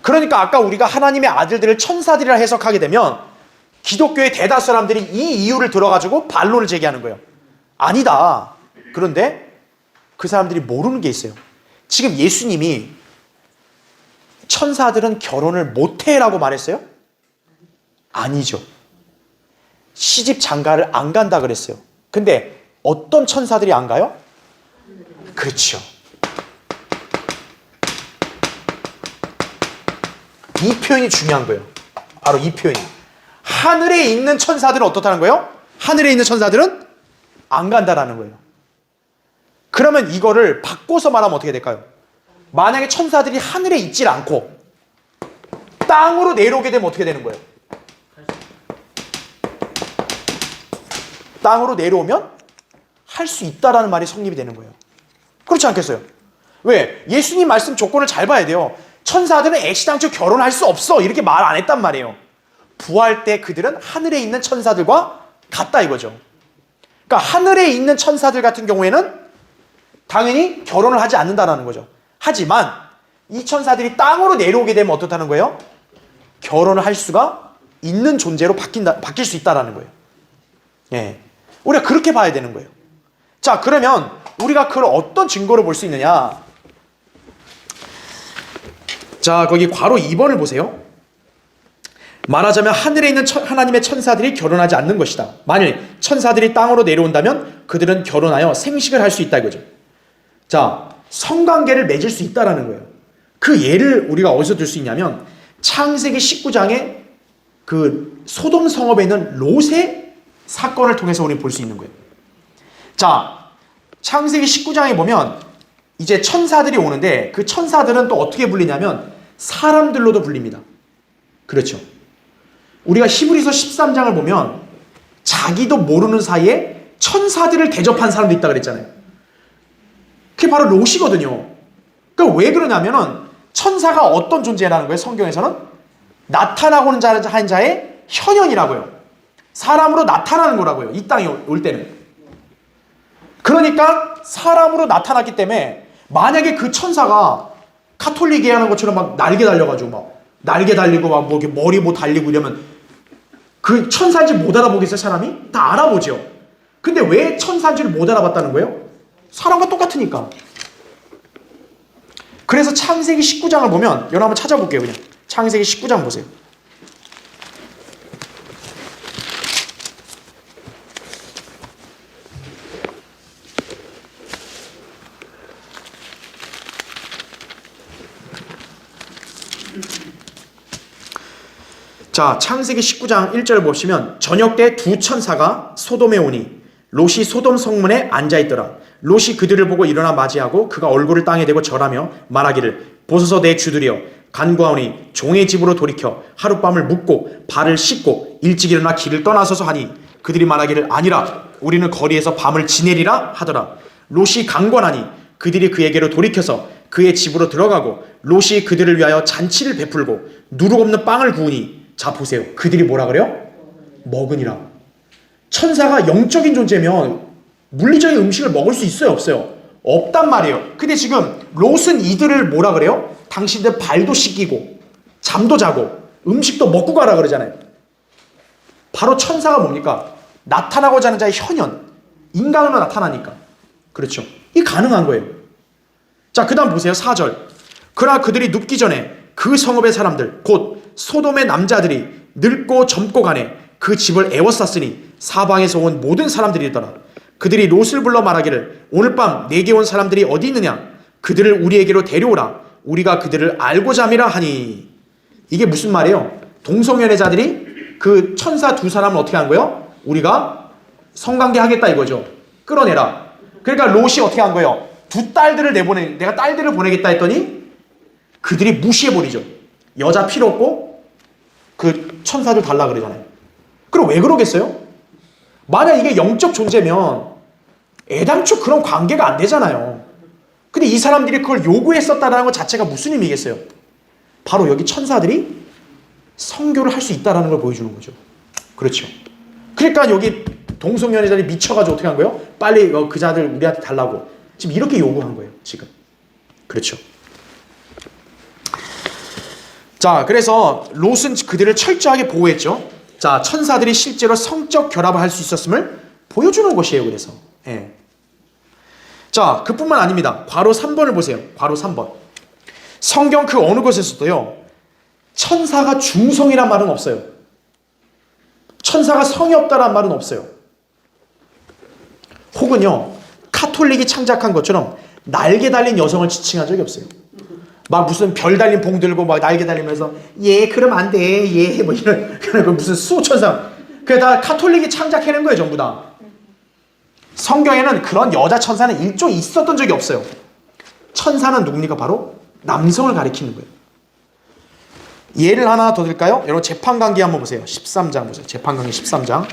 그러니까 아까 우리가 하나님의 아들들을 천사들이라 해석하게 되면 기독교의 대다수 사람들이 이 이유를 들어가지고 반론을 제기하는 거예요. 아니다. 그런데 그 사람들이 모르는 게 있어요. 지금 예수님이 천사들은 결혼을 못해라고 말했어요? 아니죠. 시집 장가를 안 간다 그랬어요. 근데 어떤 천사들이 안 가요? 그렇죠. 이 표현이 중요한 거예요. 바로 이 표현이. 하늘에 있는 천사들은 어떻다는 거예요? 하늘에 있는 천사들은 안 간다라는 거예요. 그러면 이거를 바꿔서 말하면 어떻게 될까요? 만약에 천사들이 하늘에 있질 않고 땅으로 내려오게 되면 어떻게 되는 거예요? 땅으로 내려오면 할 수 있다라는 말이 성립이 되는 거예요. 그렇지 않겠어요? 왜? 예수님 말씀 조건을 잘 봐야 돼요. 천사들은 애시당초 결혼할 수 없어. 이렇게 말 안 했단 말이에요. 부활 때 그들은 하늘에 있는 천사들과 같다 이거죠. 그러니까 하늘에 있는 천사들 같은 경우에는 당연히 결혼을 하지 않는다라는 거죠. 하지만 이 천사들이 땅으로 내려오게 되면 어떻다는 거예요? 결혼을 할 수가 있는 존재로 바뀔 수 있다라는 거예요. 예. 우리가 그렇게 봐야 되는 거예요. 자, 그러면 우리가 그걸 어떤 증거로 볼 수 있느냐? 자, 거기 괄호 2번을 보세요. 말하자면 하늘에 있는 하나님의 천사들이 결혼하지 않는 것이다. 만일 천사들이 땅으로 내려온다면 그들은 결혼하여 생식을 할 수 있다 이거죠. 자, 성관계를 맺을 수 있다라는 거예요. 그 예를 우리가 어디서 들 수 있냐면 창세기 19장에 그 소돔 성읍에 있는 롯의 사건을 통해서 우리는 볼 수 있는 거예요. 자, 창세기 19장에 보면 이제 천사들이 오는데 그 천사들은 또 어떻게 불리냐면 사람들로도 불립니다. 그렇죠. 우리가 히브리서 13장을 보면 자기도 모르는 사이에 천사들을 대접한 사람도 있다 그랬잖아요. 그게 바로 롯이거든요. 그러니까 왜 그러냐면은 천사가 어떤 존재라는 거예요? 성경에서는 나타나고는 한 자의 현현이라고요. 사람으로 나타나는 거라고요. 이 땅에 올 때는. 그러니까 사람으로 나타났기 때문에 만약에 그 천사가 카톨릭 얘기하는 것처럼 막 날개 달려가지고 막 날개 달리고 막 뭐 이렇게 머리 뭐 달리고 이러면 그 천사인지 못 알아보겠어요, 사람이? 다 알아보죠. 근데 왜 천사인지를 못 알아봤다는 거예요? 사람과 똑같으니까. 그래서 창세기 19장을 보면 여러분 한번 찾아볼게요. 그냥 창세기 19장 보세요. 자, 창세기 19장 1절 보시면 저녁 때 두 천사가 소돔에 오니 롯이 소돔 성문에 앉아있더라. 롯이 그들을 보고 일어나 맞이하고 그가 얼굴을 땅에 대고 절하며 말하기를 보소서 내 주들이여 간구하오니 종의 집으로 돌이켜 하룻밤을 묵고 발을 씻고 일찍 일어나 길을 떠나서서 하니 그들이 말하기를 아니라 우리는 거리에서 밤을 지내리라 하더라. 롯이 강권하니 그들이 그에게로 돌이켜서 그의 집으로 들어가고 롯이 그들을 위하여 잔치를 베풀고 누룩 없는 빵을 구우니 자 보세요. 그들이 뭐라 그래요? 먹으니라. 천사가 영적인 존재면 물리적인 음식을 먹을 수 있어요? 없어요? 없단 말이에요. 근데 지금 롯은 이들을 뭐라 그래요? 당신들 발도 씻기고 잠도 자고 음식도 먹고 가라 그러잖아요. 바로 천사가 뭡니까? 나타나고자 하는 자의 현현. 인간으로 나타나니까. 그렇죠. 이게 가능한 거예요. 자, 그 다음 보세요. 4절. 그러나 그들이 눕기 전에 그 성읍의 사람들 곧 소돔의 남자들이 늙고 젊고 가네 그 집을 에워쌌으니 사방에서 온 모든 사람들이더라. 그들이 롯을 불러 말하기를 오늘 밤 내게 온 사람들이 어디 있느냐 그들을 우리에게로 데려오라 우리가 그들을 알고자 함이라 하니. 이게 무슨 말이에요? 동성연애자들이 그 천사 두 사람을 어떻게 한 거예요? 우리가 성관계 하겠다 이거죠. 끌어내라. 그러니까 롯이 어떻게 한 거예요? 두 딸들을 내가 딸들을 보내겠다 했더니 그들이 무시해버리죠. 여자 필요 없고 그 천사들 달라 그러잖아요. 그럼 왜 그러겠어요? 만약 이게 영적 존재면 애당초 그런 관계가 안 되잖아요. 근데 이 사람들이 그걸 요구했었다는 것 자체가 무슨 의미겠어요? 바로 여기 천사들이 성교를 할 수 있다는 걸 보여주는 거죠. 그렇죠. 그러니까 여기 동성연애자들이 미쳐가지고 어떻게 한 거예요? 빨리 그 자들 우리한테 달라고. 지금 이렇게 요구한 거예요. 지금. 그렇죠. 자, 그래서 롯은 그들을 철저하게 보호했죠. 자, 천사들이 실제로 성적 결합을 할 수 있었음을 보여주는 것이에요. 그래서. 예. 자, 그뿐만 아닙니다. 괄호 3번을 보세요. 괄호 3번. 성경 그 어느 곳에서도요. 천사가 중성이란 말은 없어요. 천사가 성이 없다란 말은 없어요. 혹은요. 카톨릭이 창작한 것처럼 날개 달린 여성을 지칭한 적이 없어요. 막 무슨 별 달린 봉 들고 막 날개 달리면서 예 그럼 안 돼 예 뭐 이런 무슨 수호천사 그게 다 카톨릭이 창작해낸 거예요. 전부 다. 성경에는 그런 여자 천사는 일종 있었던 적이 없어요. 천사는 누굽니까? 바로 남성을 가리키는 거예요. 예를 하나 더 들까요? 여러분 재판관계 한번 보세요. 13장 보세요. 재판관계 13장.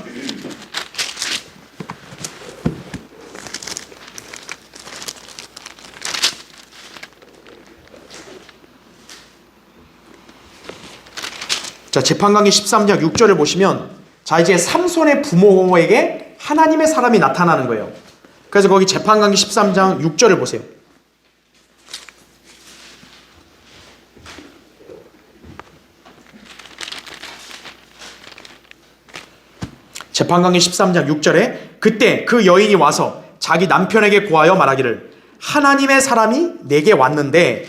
자, 재판관계 13장 6절을 보시면 자 이제 삼손의 부모에게 하나님의 사람이 나타나는 거예요. 그래서 거기 재판관계 13장 6절을 보세요. 재판관계 13장 6절에 그때 그 여인이 와서 자기 남편에게 고하여 말하기를 하나님의 사람이 내게 왔는데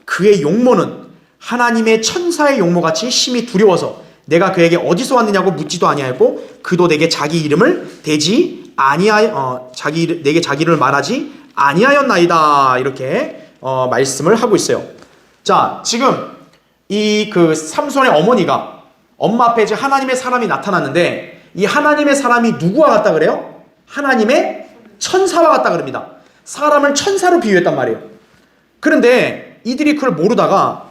그의 용모는 하나님의 천사의 용모같이 심히 두려워서 내가 그에게 어디서 왔느냐고 묻지도 아니하였고 그도 내게 자기 이름을 대지 아니하여 내게 자기 이름을 말하지 아니하였나이다. 이렇게 말씀을 하고 있어요. 자, 지금 이 그 삼손의 어머니가 엄마 앞에 이제 하나님의 사람이 나타났는데 이 하나님의 사람이 누구와 같다 그래요? 하나님의 천사와 같다 그럽니다. 사람을 천사로 비유했단 말이에요. 그런데 이들이 그걸 모르다가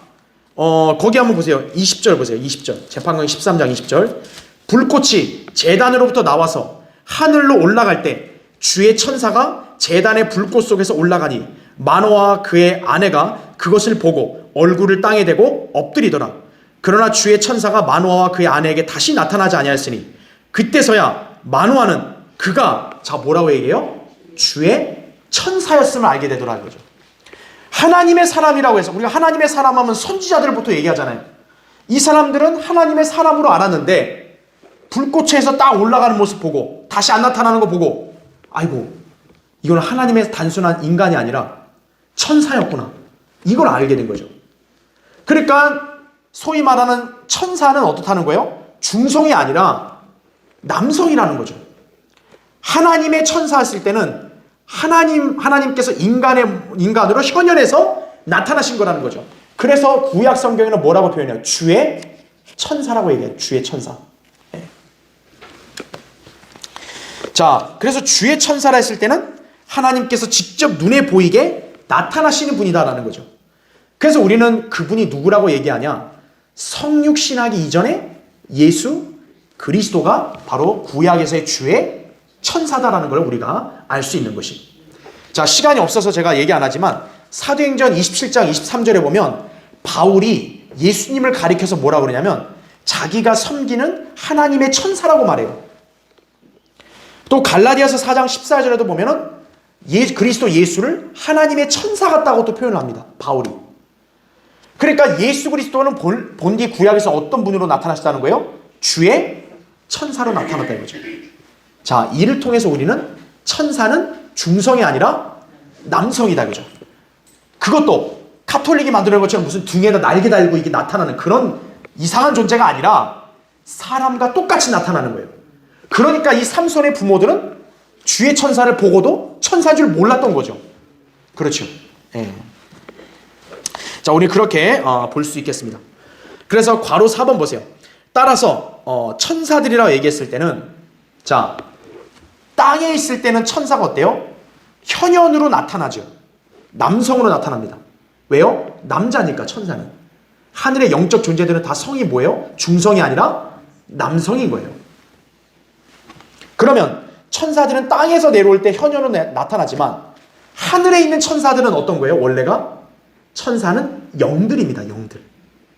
거기 한번 보세요. 20절 보세요. 20절. 재판관 13장 20절. 불꽃이 제단으로부터 나와서 하늘로 올라갈 때 주의 천사가 제단의 불꽃 속에서 올라가니 마노아와 그의 아내가 그것을 보고 얼굴을 땅에 대고 엎드리더라. 그러나 주의 천사가 마노아와 그의 아내에게 다시 나타나지 아니하였으니 그때서야 마노아는 그가 뭐라고 얘기해요? 주의 천사였음을 알게 되더라 이거죠. 하나님의 사람이라고 해서 우리가 하나님의 사람 하면 선지자들을 보통 얘기하잖아요. 이 사람들은 하나님의 사람으로 알았는데 불꽃에서 딱 올라가는 모습 보고 다시 안 나타나는 거 보고 아이고 이건 하나님의 단순한 인간이 아니라 천사였구나. 이걸 알게 된 거죠. 그러니까 소위 말하는 천사는 어떻다는 거예요? 중성이 아니라 남성이라는 거죠. 하나님의 천사였을 때는 하나님께서 인간으로 현현해서 나타나신 거라는 거죠. 그래서 구약 성경에는 뭐라고 표현해요? 주의 천사라고 얘기해요. 주의 천사. 네. 자, 그래서 주의 천사라 했을 때는 하나님께서 직접 눈에 보이게 나타나시는 분이다라는 거죠. 그래서 우리는 그분이 누구라고 얘기하냐? 성육신하기 이전에 예수 그리스도가 바로 구약에서의 주의 천사다라는 걸 우리가 알 수 있는 것이. 자, 시간이 없어서 제가 얘기 안 하지만 사도행전 27장 23절에 보면 바울이 예수님을 가리켜서 뭐라고 그러냐면 자기가 섬기는 하나님의 천사라고 말해요. 또 갈라디아서 4장 14절에도 보면은 그리스도 예수를 하나님의 천사 같다고 또 표현을 합니다. 바울이. 그러니까 예수 그리스도는 본디 구약에서 어떤 분으로 나타나셨다는 거예요? 주의 천사로 나타났다는 거죠. 자, 이를 통해서 우리는 천사는 중성이 아니라 남성이다. 그죠? 그것도 카톨릭이 만들어낸 것처럼 무슨 등에다 날개 달고 이게 나타나는 그런 이상한 존재가 아니라 사람과 똑같이 나타나는 거예요. 그러니까 이 삼손의 부모들은 주의 천사를 보고도 천사인 줄 몰랐던 거죠. 그렇죠. 예. 자, 우리 그렇게 볼 수 있겠습니다. 그래서 괄호 4번 보세요. 따라서 천사들이라고 얘기했을 때는 자, 땅에 있을 때는 천사가 어때요? 현현으로 나타나죠. 남성으로 나타납니다. 왜요? 남자니까 천사는. 하늘의 영적 존재들은 다 성이 뭐예요? 중성이 아니라 남성인 거예요. 그러면 천사들은 땅에서 내려올 때 현현으로 나타나지만 하늘에 있는 천사들은 어떤 거예요? 원래가? 천사는 영들입니다. 영들.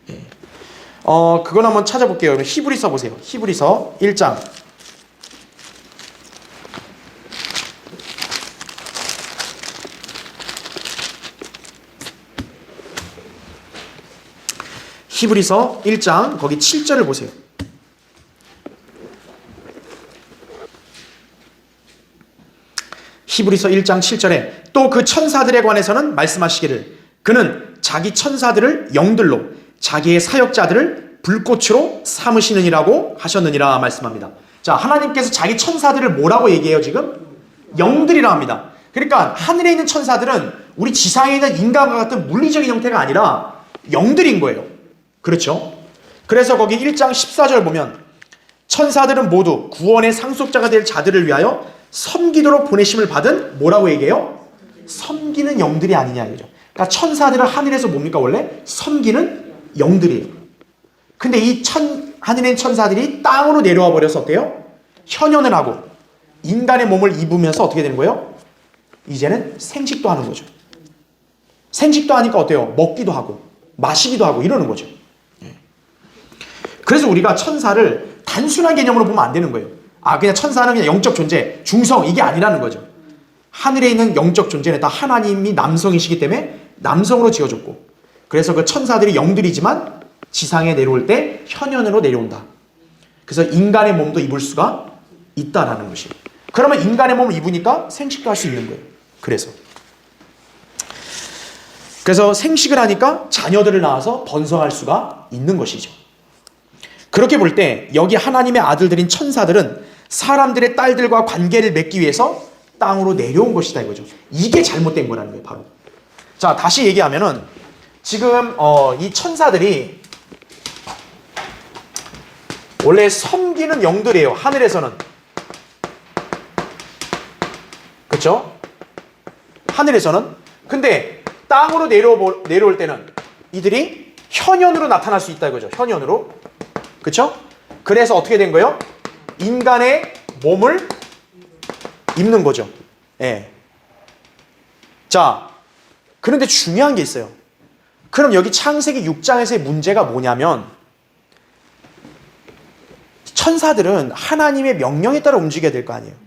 예. 그건 한번 찾아볼게요. 히브리서 보세요. 히브리서 1장. 히브리서 1장 거기 7절을 보세요. 히브리서 1장 7절에 또 그 천사들에 관해서는 말씀하시기를 그는 자기 천사들을 영들로 자기의 사역자들을 불꽃으로 삼으시느니라고 하셨느니라 말씀합니다. 자, 하나님께서 자기 천사들을 뭐라고 얘기해요 지금? 영들이라 합니다. 그러니까 하늘에 있는 천사들은 우리 지상에 있는 인간과 같은 물리적인 형태가 아니라 영들인 거예요. 그렇죠? 그래서 거기 1장 14절 보면 천사들은 모두 구원의 상속자가 될 자들을 위하여 섬기도록 보내심을 받은 뭐라고 얘기해요? 섬기는 영들이 아니냐 이거죠. 그러니까 천사들은 하늘에서 뭡니까 원래? 섬기는 영들이에요. 근데 이 하늘에 있는 천사들이 땅으로 내려와 버려서 어때요? 현현을 하고 인간의 몸을 입으면서 어떻게 되는 거예요? 이제는 생식도 하는 거죠. 생식도 하니까 어때요? 먹기도 하고 마시기도 하고 이러는 거죠. 그래서 우리가 천사를 단순한 개념으로 보면 안 되는 거예요. 그냥 천사는 그냥 영적 존재, 중성 이게 아니라는 거죠. 하늘에 있는 영적 존재는 다 하나님이 남성이시기 때문에 남성으로 지어줬고 그래서 그 천사들이 영들이지만 지상에 내려올 때 현현으로 내려온다. 그래서 인간의 몸도 입을 수가 있다라는 것이. 그러면 인간의 몸을 입으니까 생식도 할 수 있는 거예요. 그래서 생식을 하니까 자녀들을 낳아서 번성할 수가 있는 것이죠. 그렇게 볼 때 여기 하나님의 아들들인 천사들은 사람들의 딸들과 관계를 맺기 위해서 땅으로 내려온 것이다 이거죠. 이게 잘못된 거라는 거예요. 바로. 자, 다시 얘기하면은 지금 이 천사들이 원래 섬기는 영들이에요. 하늘에서는. 그렇죠? 그쵸? 하늘에서는. 근데 땅으로 내려올 때는 이들이 현현으로 나타날 수 있다 이거죠. 현현으로. 그쵸? 그래서 어떻게 된 거예요? 인간의 몸을 입는 거죠. 예. 자, 그런데 중요한 게 있어요. 그럼 여기 창세기 6장에서의 문제가 뭐냐면 천사들은 하나님의 명령에 따라 움직여야 될 거 아니에요.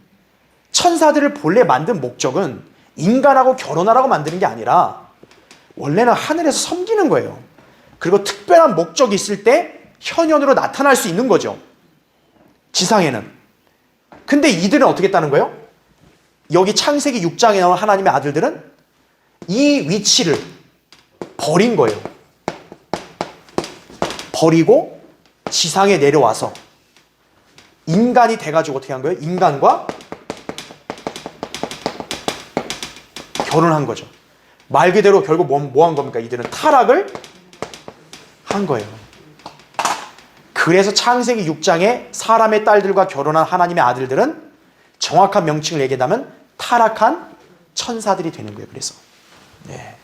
천사들을 본래 만든 목적은 인간하고 결혼하라고 만드는 게 아니라 원래는 하늘에서 섬기는 거예요. 그리고 특별한 목적이 있을 때 현현으로 나타날 수 있는 거죠. 지상에는. 근데 이들은 어떻게 했다는 거예요? 여기 창세기 6장에 나온 하나님의 아들들은 이 위치를 버린 거예요. 버리고 지상에 내려와서 인간이 돼가지고 어떻게 한 거예요? 인간과 결혼한 거죠. 말 그대로 결국 뭐 한 겁니까? 이들은 타락을 한 거예요. 그래서 창세기 6장에 사람의 딸들과 결혼한 하나님의 아들들은 정확한 명칭을 얘기하면 타락한 천사들이 되는 거예요. 그래서 네.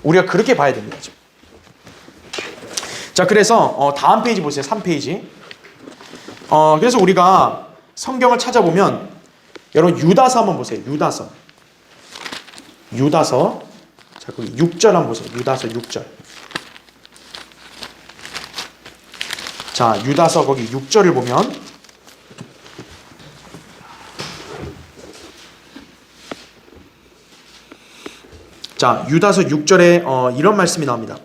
우리가 그렇게 봐야 됩니다. 자, 그래서 다음 페이지 보세요. 3페이지. 그래서 우리가 성경을 찾아보면 여러분 유다서 한번 보세요. 유다서. 자, 거기 6절 한번 보세요. 유다서 6절. 자, 유다서 거기 6절을 보면 자, 유다서 6절에 이런 말씀이 나옵니다.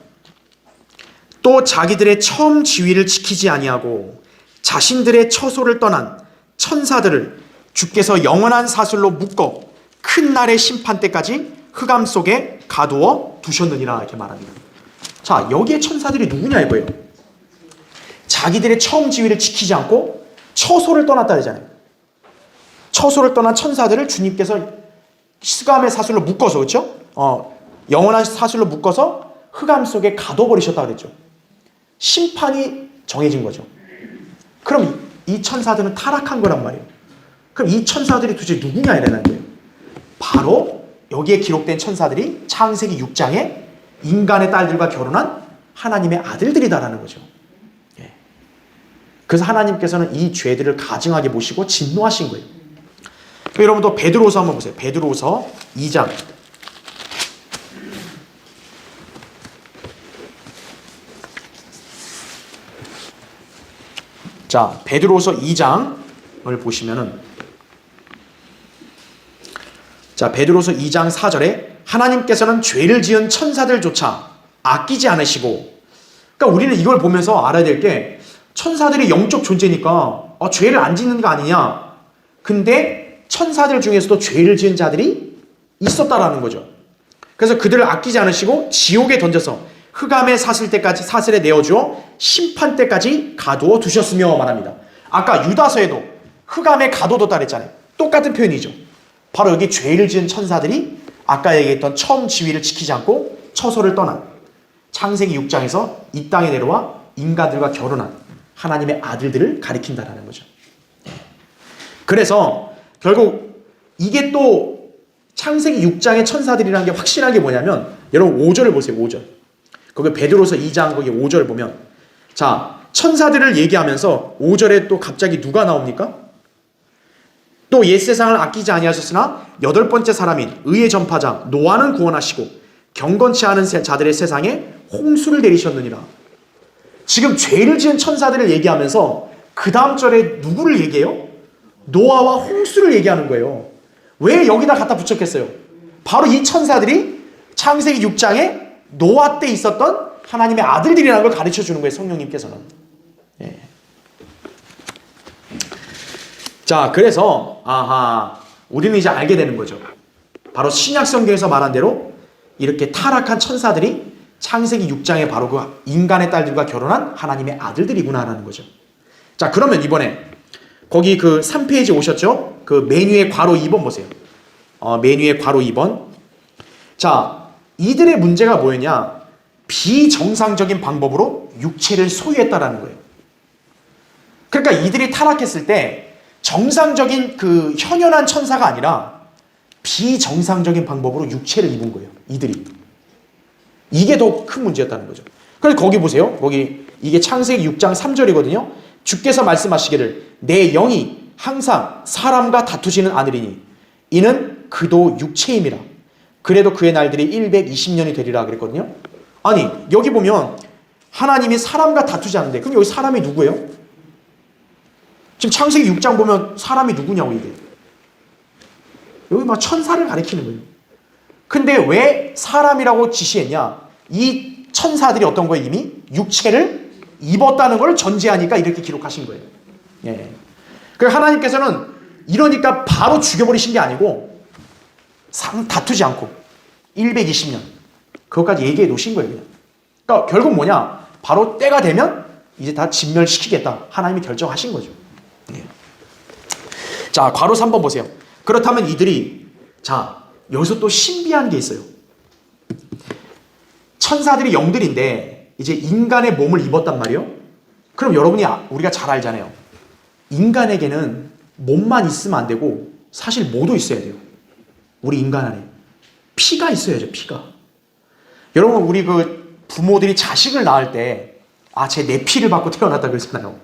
또 자기들의 처음 지위를 지키지 아니하고 자신들의 처소를 떠난 천사들을 주께서 영원한 사슬로 묶어 큰 날의 심판 때까지 흑암 속에 가두어 두셨느니라 이렇게 말합니다. 자, 여기에 천사들이 누구냐 이거예요. 자기들의 처음 지위를 지키지 않고 처소를 떠났다 그러잖아요. 처소를 떠난 천사들을 주님께서 흑암의 사슬로 묶어서, 그렇죠? 영원한 사슬로 묶어서 흑암 속에 가둬버리셨다 그랬죠. 심판이 정해진 거죠. 그럼 이 천사들은 타락한 거란 말이에요. 그럼 이 천사들이 도대체 누구냐 이라는 거예요. 바로 여기에 기록된 천사들이 창세기 6장에 인간의 딸들과 결혼한 하나님의 아들들이다라는 거죠. 예. 그래서 하나님께서는 이 죄들을 가증하게 보시고 진노하신 거예요. 여러분도 베드로서 한번 보세요. 베드로서 2장. 자, 베드로서 2장을 보시면은 자, 베드로서 2장 4절에 하나님께서는 죄를 지은 천사들조차 아끼지 않으시고, 그러니까 우리는 이걸 보면서 알아야 될 게 천사들이 영적 존재니까 죄를 안 짓는 거 아니냐. 근데 천사들 중에서도 죄를 지은 자들이 있었다라는 거죠. 그래서 그들을 아끼지 않으시고 지옥에 던져서 흑암에 사슬에 내어주어 심판 때까지 가두어 두셨으며 말합니다. 아까 유다서에도 흑암에 가둬뒀다 그랬잖아요. 똑같은 표현이죠. 바로 여기 죄를 지은 천사들이 아까 얘기했던 처음 지위를 지키지 않고 처소를 떠난 창세기 6장에서 이 땅에 내려와 인간들과 결혼한 하나님의 아들들을 가리킨다라는 거죠. 그래서 결국 이게 또 창세기 6장의 천사들이라는 게 확실한 게 뭐냐면 여러분 5절을 보세요. 5절. 거기 베드로서 2장 거기 5절을 보면 자, 천사들을 얘기하면서 5절에 또 갑자기 누가 나옵니까? 또 옛 세상을 아끼지 아니하셨으나 여덟 번째 사람인 의의 전파자 노아는 구원하시고 경건치 않은 자들의 세상에 홍수를 내리셨느니라. 지금 죄를 지은 천사들을 얘기하면서 그 다음 절에 누구를 얘기해요? 노아와 홍수를 얘기하는 거예요. 왜 여기다 갖다 붙였겠어요? 바로 이 천사들이 창세기 6장에 노아 때 있었던 하나님의 아들들이라는 걸 가르쳐 주는 거예요. 성령님께서는. 예. 자, 그래서 우리는 이제 알게 되는 거죠. 바로 신약 성경에서 말한 대로 이렇게 타락한 천사들이 창세기 6장에 바로 그 인간의 딸들과 결혼한 하나님의 아들들이구나라는 거죠. 자, 그러면 이번에 거기 그 3페이지 오셨죠? 그 메뉴의 괄호 2번 보세요. 메뉴의 괄호 2번. 자, 이들의 문제가 뭐였냐? 비정상적인 방법으로 육체를 소유했다라는 거예요. 그러니까 이들이 타락했을 때 정상적인 그 현현한 천사가 아니라 비정상적인 방법으로 육체를 입은 거예요. 이들이. 이게 더 큰 문제였다는 거죠. 그래서 거기 보세요. 거기 이게 창세기 6장 3절이거든요. 주께서 말씀하시기를 내 영이 항상 사람과 다투지는 않으리니 이는 그도 육체임이라. 그래도 그의 날들이 120년이 되리라 그랬거든요. 아니 여기 보면 하나님이 사람과 다투지 않는데 그럼 여기 사람이 누구예요? 지금 창세기 6장 보면 사람이 누구냐고 이게. 여기 막 천사를 가리키는 거예요. 근데 왜 사람이라고 지시했냐? 이 천사들이 어떤 거예요? 이미 육체를 입었다는 걸 전제하니까 이렇게 기록하신 거예요. 예. 그러니까 하나님께서는 이러니까 바로 죽여버리신 게 아니고 다투지 않고 120년 그것까지 얘기해 놓으신 거예요. 그냥. 그러니까 결국 뭐냐? 바로 때가 되면 이제 다 진멸시키겠다. 하나님이 결정하신 거죠. 예. 자, 괄호 3번 보세요. 그렇다면 이들이 자 여기서 또 신비한 게 있어요. 천사들이 영들인데 이제 인간의 몸을 입었단 말이에요. 그럼 여러분이 우리가 잘 알잖아요. 인간에게는 몸만 있으면 안 되고 사실 뭐도 있어야 돼요. 우리 인간 안에 피가 있어야죠. 피가. 여러분 우리 그 부모들이 자식을 낳을 때 쟤 내 피를 받고 태어났다 그러잖아요.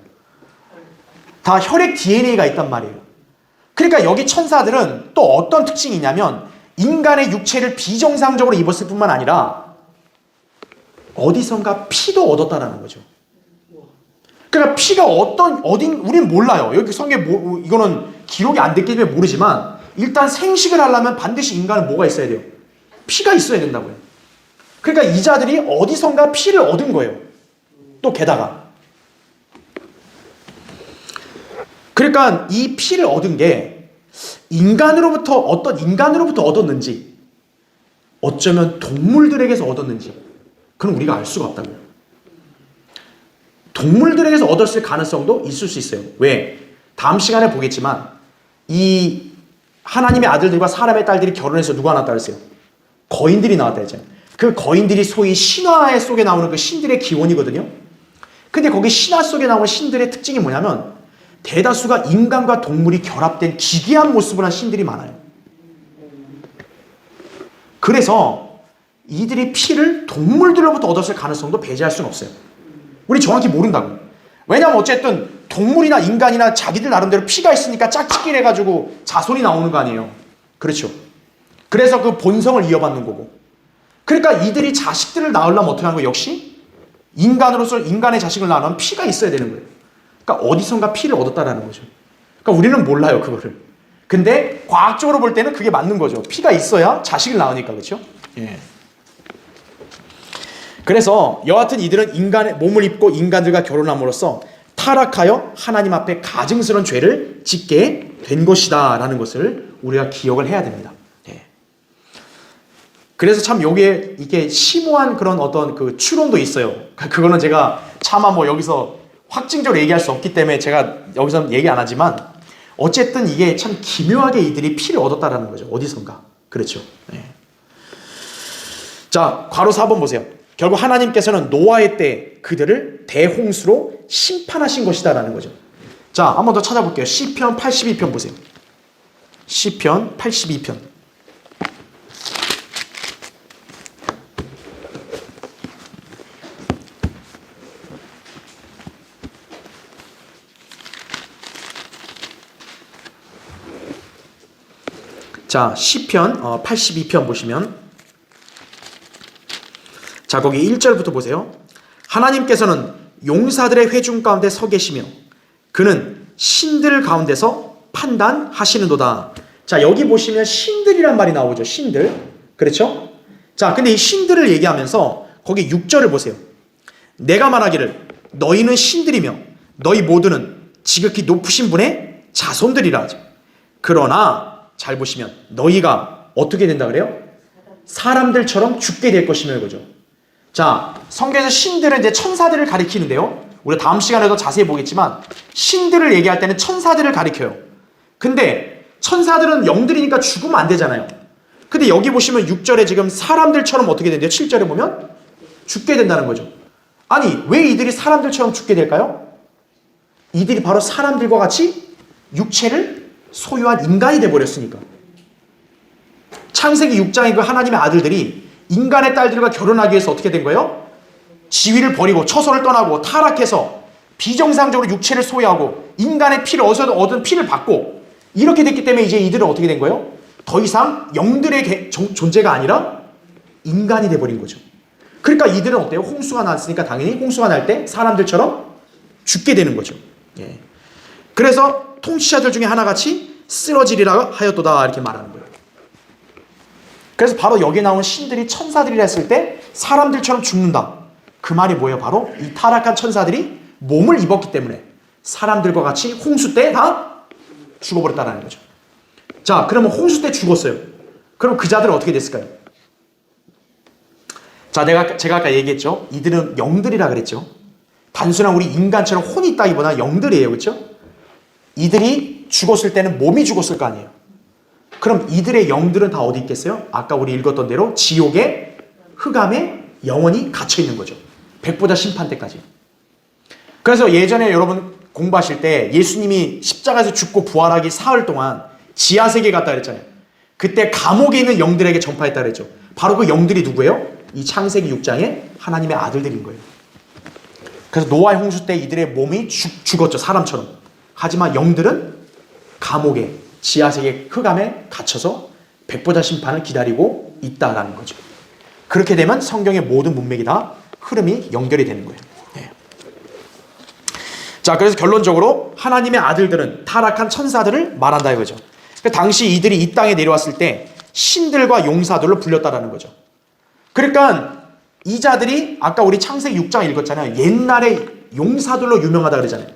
다 혈액 DNA가 있단 말이에요. 그러니까 여기 천사들은 또 어떤 특징이 있냐면 인간의 육체를 비정상적으로 입었을 뿐만 아니라 어디선가 피도 얻었다라는 거죠. 그러니까 피가 우린 몰라요. 여기 성경에 이거는 기록이 안 됐기 때문에 모르지만 일단 생식을 하려면 반드시 인간은 뭐가 있어야 돼요? 피가 있어야 된다고요. 그러니까 이 자들이 어디선가 피를 얻은 거예요. 또 게다가. 그러니까 이 피를 얻은 게 어떤 인간으로부터 얻었는지 어쩌면 동물들에게서 얻었는지 그건 우리가 알 수가 없다고요. 동물들에게서 얻었을 가능성도 있을 수 있어요. 왜? 다음 시간에 보겠지만 이 하나님의 아들들과 사람의 딸들이 결혼해서 누가 나왔다 그랬어요? 거인들이 나왔다 했잖아요. 그 거인들이 소위 신화 속에 나오는 그 신들의 기원이거든요. 근데 거기 신화 속에 나오는 신들의 특징이 뭐냐면 대다수가 인간과 동물이 결합된 기괴한 모습을 한 신들이 많아요. 그래서 이들이 피를 동물들로부터 얻었을 가능성도 배제할 수는 없어요. 우리 정확히 모른다고. 왜냐면 어쨌든 동물이나 인간이나 자기들 나름대로 피가 있으니까 짝짓기를 해가지고 자손이 나오는 거 아니에요. 그렇죠. 그래서 그 본성을 이어받는 거고. 그러니까 이들이 자식들을 낳으려면 어떻게 하는 거예요? 역시 인간으로서 인간의 자식을 낳으려면 피가 있어야 되는 거예요. 그러니까 어디선가 피를 얻었다라는 거죠. 그러니까 우리는 몰라요, 그거를. 근데 과학적으로 볼 때는 그게 맞는 거죠. 피가 있어야 자식을 낳으니까, 그렇죠? 예. 그래서 여하튼 이들은 인간의 몸을 입고 인간들과 결혼함으로써 타락하여 하나님 앞에 가증스러운 죄를 짓게 된 것이다라는 것을 우리가 기억을 해야 됩니다. 예. 그래서 참 여기에 이게 심오한 그런 어떤 그 추론도 있어요. 그거는 제가 차마 뭐 여기서 확증적으로 얘기할 수 없기 때문에 제가 여기서 얘기 안 하지만 어쨌든 이게 참 기묘하게 이들이 피를 얻었다라는 거죠. 어디선가. 그렇죠. 예. 자, 괄호 4번 보세요. 결국 하나님께서는 노아의 때 그들을 대홍수로 심판하신 것이다라는 거죠. 자, 한 번 더 찾아볼게요. 시편 82편 보세요. 시편 82편. 자, 시편 82편 보시면 자, 거기 1절부터 보세요. 하나님께서는 용사들의 회중 가운데 서 계시며 그는 신들 가운데서 판단하시는도다. 자, 여기 보시면 신들이란 말이 나오죠. 신들. 그렇죠? 자, 근데 이 신들을 얘기하면서 거기 6절을 보세요. 내가 말하기를 너희는 신들이며 너희 모두는 지극히 높으신 분의 자손들이라 하죠. 그러나 잘 보시면 너희가 어떻게 된다 그래요? 사람들처럼 죽게 될 것이며 이거죠. 자, 성경에서 신들은 이제 천사들을 가리키는데요. 우리가 다음 시간에도 자세히 보겠지만 신들을 얘기할 때는 천사들을 가리켜요. 근데 천사들은 영들이니까 죽으면 안 되잖아요. 근데 여기 보시면 6절에 지금 사람들처럼 어떻게 된대요? 7절에 보면 죽게 된다는 거죠. 아니, 왜 이들이 사람들처럼 죽게 될까요? 이들이 바로 사람들과 같이 육체를 소유한 인간이 돼버렸으니까. 창세기 6장의 그 하나님의 아들들이 인간의 딸들과 결혼하기 위해서 어떻게 된 거예요? 지위를 버리고 처소를 떠나고 타락해서 비정상적으로 육체를 소유하고 인간의 피를 얻은 피를 받고 이렇게 됐기 때문에 이제 이들은 어떻게 된 거예요? 더 이상 영들의 존재가 아니라 인간이 돼버린 거죠. 그러니까 이들은 어때요? 홍수가 났으니까 당연히 홍수가 날 때 사람들처럼 죽게 되는 거죠. 예. 그래서 통치자들 중에 하나같이 쓰러지리라 하였도다 이렇게 말하는 거예요. 그래서 바로 여기 나온 신들이 천사들이라 했을 때 사람들처럼 죽는다. 그 말이 뭐예요? 바로 이 타락한 천사들이 몸을 입었기 때문에 사람들과 같이 홍수 때 다 죽어버렸다는 거죠. 자, 그러면 홍수 때 죽었어요. 그럼 그 자들은 어떻게 됐을까요? 자, 제가 아까 얘기했죠. 이들은 영들이라 그랬죠. 단순한 우리 인간처럼 혼이 있다기보다 영들이에요. 그렇죠? 이들이 죽었을 때는 몸이 죽었을 거 아니에요. 그럼 이들의 영들은 다 어디 있겠어요? 아까 우리 읽었던 대로 지옥의 흑암에 영원히 갇혀 있는 거죠. 백보자 심판 때까지. 그래서 예전에 여러분 공부하실 때 예수님이 십자가에서 죽고 부활하기 사흘 동안 지하세계에 갔다 그랬잖아요. 그때 감옥에 있는 영들에게 전파했다 그랬죠. 바로 그 영들이 누구예요? 이 창세기 6장의 하나님의 아들들인 거예요. 그래서 노아의 홍수 때 이들의 몸이 죽었죠. 사람처럼. 하지만 영들은 감옥에 지하세계 흑암에 갇혀서 백보자 심판을 기다리고 있다라는 거죠. 그렇게 되면 성경의 모든 문맥이 다 흐름이 연결이 되는 거예요. 네. 자, 그래서 결론적으로 하나님의 아들들은 타락한 천사들을 말한다 이거죠. 그러니까 당시 이들이 이 땅에 내려왔을 때 신들과 용사들로 불렸다라는 거죠. 그러니까 이 자들이 아까 우리 창세기 6장 읽었잖아요. 옛날에 용사들로 유명하다 그러잖아요.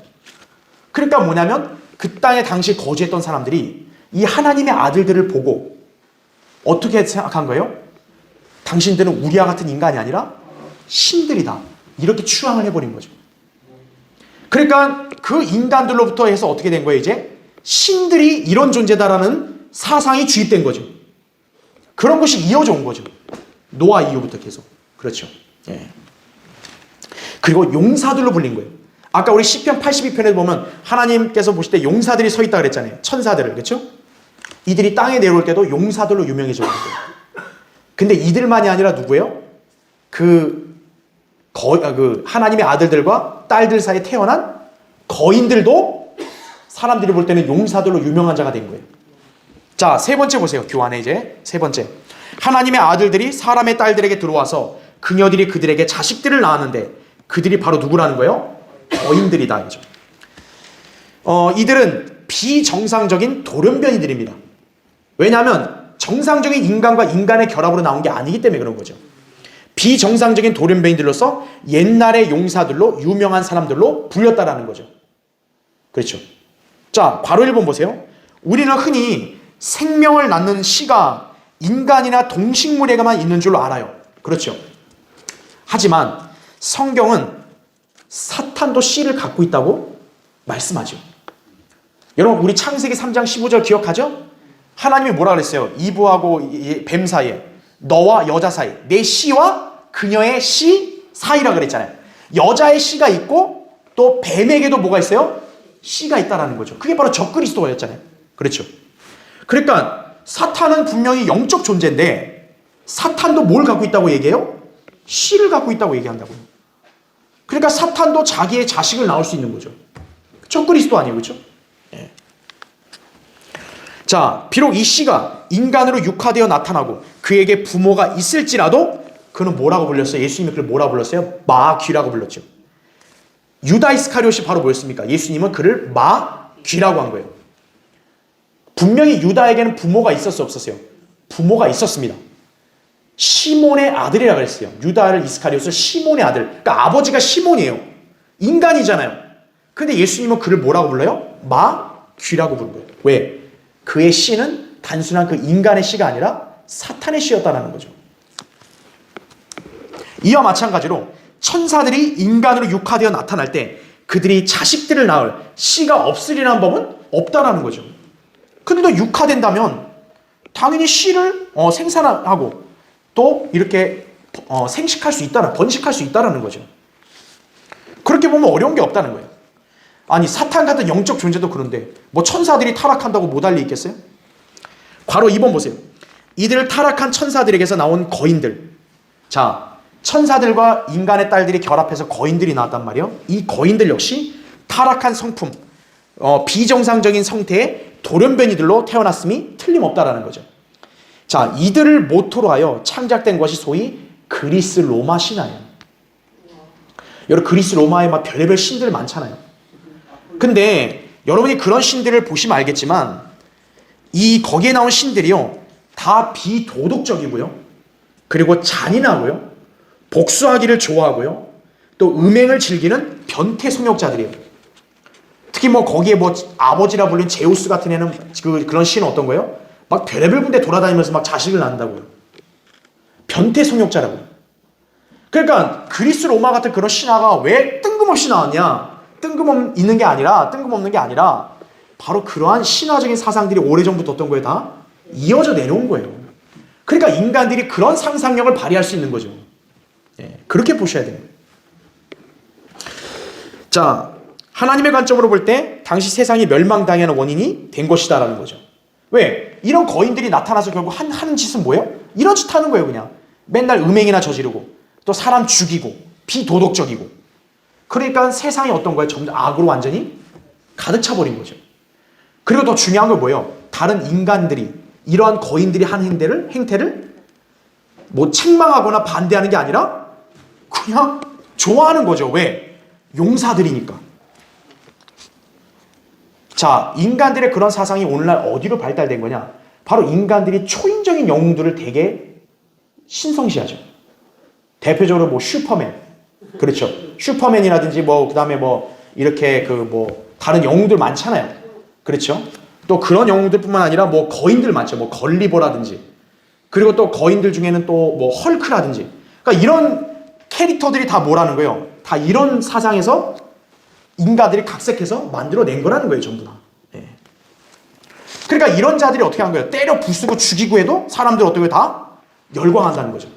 그러니까 뭐냐면 그 땅에 당시 거주했던 사람들이 이 하나님의 아들들을 보고 어떻게 생각한 거예요? 당신들은 우리와 같은 인간이 아니라 신들이다. 이렇게 추앙을 해버린 거죠. 그러니까 그 인간들로부터 해서 어떻게 된 거예요? 이제 신들이 이런 존재다라는 사상이 주입된 거죠. 그런 것이 이어져 온 거죠. 노아 이후부터 계속. 그렇죠. 예. 그리고 용사들로 불린 거예요. 아까 우리 시편 82편에 보면 하나님께서 보실 때 용사들이 서 있다 그랬잖아요. 천사들을. 그렇죠? 이들이 땅에 내려올 때도 용사들로 유명해져 있는 거예요. 근데 이들만이 아니라 누구예요? 하나님의 아들들과 딸들 사이에 태어난 거인들도 사람들이 볼 때는 용사들로 유명한 자가 된 거예요. 자, 세 번째 보세요. 교환에 이제 세 번째. 하나님의 아들들이 사람의 딸들에게 들어와서 그녀들이 그들에게 자식들을 낳았는데 그들이 바로 누구라는 거예요? 거인들이다. 이죠. 이들은 비정상적인 돌연변이들입니다. 왜냐하면 정상적인 인간과 인간의 결합으로 나온 게 아니기 때문에 그런 거죠. 비정상적인 돌연변이들로서 옛날의 용사들로 유명한 사람들로 불렸다라는 거죠. 그렇죠. 자, 괄호 1번 보세요. 우리는 흔히 생명을 낳는 씨가 인간이나 동식물에게만 있는 줄로 알아요. 그렇죠. 하지만 성경은 사탄도 씨를 갖고 있다고 말씀하죠. 여러분 우리 창세기 3장 15절 기억하죠? 하나님이 뭐라 그랬어요? 이브하고 뱀 사이에 너와 여자 사이 내 씨와 그녀의 씨 사이라 그랬잖아요. 여자의 씨가 있고 또 뱀에게도 뭐가 있어요? 씨가 있다라는 거죠. 그게 바로 적그리스도였잖아요. 그렇죠. 그러니까 사탄은 분명히 영적 존재인데 사탄도 뭘 갖고 있다고 얘기해요? 씨를 갖고 있다고 얘기한다고요. 그러니까 사탄도 자기의 자식을 낳을 수 있는 거죠. 적그리스도 아니에요. 그렇죠? 예. 자, 비록 이 씨가 인간으로 육화되어 나타나고 그에게 부모가 있을지라도 그는 뭐라고 불렸어요? 예수님이 그를 뭐라고 불렀어요? 마귀라고 불렀죠. 유다 이스카리ot이 바로 뭐였습니까? 예수님은 그를 마귀라고 한 거예요. 분명히 유다에게는 부모가 있었어요? 없었어요? 부모가 있었습니다. 시몬의 아들이라고 했어요. 유다를 이스카리ot을 시몬의 아들. 그러니까 아버지가 시몬이에요. 인간이잖아요. 근데 예수님은 그를 뭐라고 불러요? 마귀라고 부른 거예요. 왜? 그의 씨는 단순한 그 인간의 씨가 아니라 사탄의 씨였다는 거죠. 이와 마찬가지로 천사들이 인간으로 육화되어 나타날 때 그들이 자식들을 낳을 씨가 없으리라는 법은 없다라는 거죠. 근데 또 육화된다면 당연히 씨를 생산하고 또 이렇게 생식할 수 있다는, 번식할 수 있다는 거죠. 그렇게 보면 어려운 게 없다는 거예요. 아니 사탄 같은 영적 존재도 그런데 뭐 천사들이 타락한다고 못 할 리 있겠어요? 괄호 2번 보세요. 이들 타락한 천사들에게서 나온 거인들. 자, 천사들과 인간의 딸들이 결합해서 거인들이 나왔단 말이에요. 이 거인들 역시 타락한 성품, 비정상적인 성태의 돌연변이들로 태어났음이 틀림없다라는 거죠. 자, 이들을 모토로 하여 창작된 것이 소위 그리스 로마 신화예요. 여러분, 그리스 로마에 막 별의별 신들 많잖아요. 근데 여러분이 그런 신들을 보시면 알겠지만 거기에 나온 신들이요, 다 비도덕적이고요, 그리고 잔인하고요, 복수하기를 좋아하고요, 또 음행을 즐기는 변태 성욕자들이에요. 특히 뭐 거기에 뭐 아버지라 불린 제우스 같은 애는 그런 신은 어떤 거예요? 막 별의별 군데 돌아다니면서 막 자식을 낳는다고요. 변태 성욕자라고요. 그러니까 그리스 로마 같은 그런 신화가 왜 뜬금없이 나왔냐? 뜬금없는 게 아니라 바로 그러한 신화적인 사상들이 오래전부터 어떤 거예요? 다 이어져 내려온 거예요. 그러니까 인간들이 그런 상상력을 발휘할 수 있는 거죠. 예, 그렇게 보셔야 돼요. 자, 하나님의 관점으로 볼 때 당시 세상이 멸망당하는 원인이 된 것이다라는 거죠. 왜? 이런 거인들이 나타나서 결국 하는 짓은 뭐예요? 이런 짓 하는 거예요. 그냥 맨날 음행이나 저지르고 또 사람 죽이고 비도덕적이고. 그러니까 세상이 어떤 거예요? 점점 악으로 완전히 가득 차버린 거죠. 그리고 더 중요한 건 뭐예요? 다른 인간들이 이러한 거인들이 하는 행태를 뭐 책망하거나 반대하는 게 아니라 그냥 좋아하는 거죠. 왜? 용사들이니까. 자, 인간들의 그런 사상이 오늘날 어디로 발달된 거냐? 바로 인간들이 초인적인 영웅들을 되게 신성시하죠. 대표적으로 뭐 슈퍼맨, 그렇죠? 슈퍼맨이라든지 뭐 그다음에 뭐 이렇게 다른 영웅들 많잖아요. 그렇죠? 또 그런 영웅들뿐만 아니라 뭐 거인들 많죠. 뭐 걸리버라든지, 그리고 또 거인들 중에는 또 뭐 헐크라든지. 그러니까 이런 캐릭터들이 다 뭐라는 거예요? 다 이런 사상에서 인간들이 각색해서 만들어낸 거라는 거예요, 전부 다. 예. 그러니까 이런 자들이 어떻게 한 거예요? 때려 부수고 죽이고 해도 사람들 어떻게 다 열광한다는 거죠.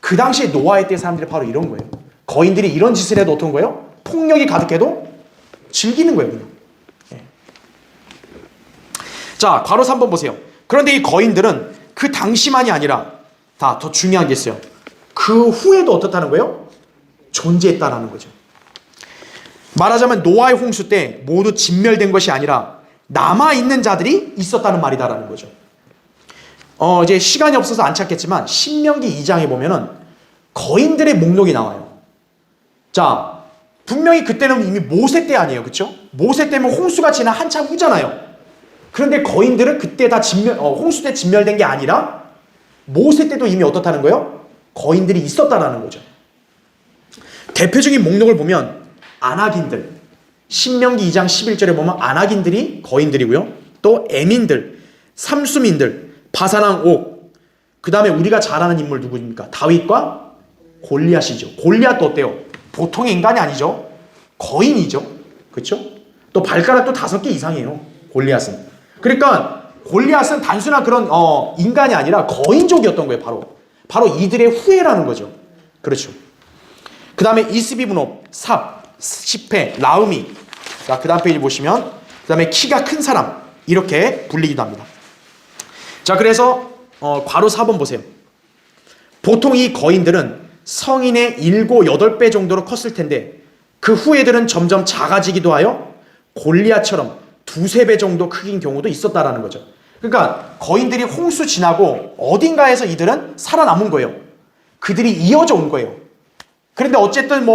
그 당시에 노아의 때 사람들이 바로 이런 거예요. 거인들이 이런 짓을 해도 어떤 거예요? 폭력이 가득해도 즐기는 거예요, 그냥. 예. 자, 괄호 3번 보세요. 그런데 이 거인들은 그 당시만이 아니라 다 더 중요한 게 있어요. 그 후에도 어떻다는 거예요? 존재했다라는 거죠. 말하자면 노아의 홍수 때 모두 진멸된 것이 아니라 남아있는 자들이 있었다는 말이다라는 거죠. 이제 시간이 없어서 안 찾겠지만 신명기 2장에 보면은 거인들의 목록이 나와요. 자, 분명히 그때는 이미 모세 때 아니에요. 그렇죠? 모세 때면 홍수가 지난 한참 후잖아요. 그런데 거인들은 그때 다 홍수 때 진멸된 게 아니라 모세 때도 이미 어떻다는 거예요? 거인들이 있었다라는 거죠. 대표적인 목록을 보면 아낙인들, 신명기 2장 11절에 보면 아낙인들이 거인들이고요. 또 에민들, 삼수민들, 바사랑 옥. 그 다음에 우리가 잘 아는 인물 누구입니까? 다윗과 골리앗이죠. 골리앗도 어때요? 보통의 인간이 아니죠. 거인이죠. 그렇죠? 또 발가락도 5개 이상이에요. 골리앗은. 그러니까 골리앗은 단순한 그런 인간이 아니라 거인족이었던 거예요. 바로 이들의 후예라는 거죠. 그렇죠. 그 다음에 이스비브노, 삽, 시페, 라음이. 자, 그 다음 페이지 보시면 그 다음에 키가 큰 사람 이렇게 불리기도 합니다. 자, 그래서 괄호 4번 보세요. 보통 이 거인들은 성인의 7, 8배 정도로 컸을 텐데 그 후예들은 점점 작아지기도 하여 골리앗처럼 2, 3배 정도 크긴 경우도 있었다라는 거죠. 그러니까 거인들이 홍수 지나고 어딘가에서 이들은 살아남은 거예요. 그들이 이어져 온 거예요. 그런데 어쨌든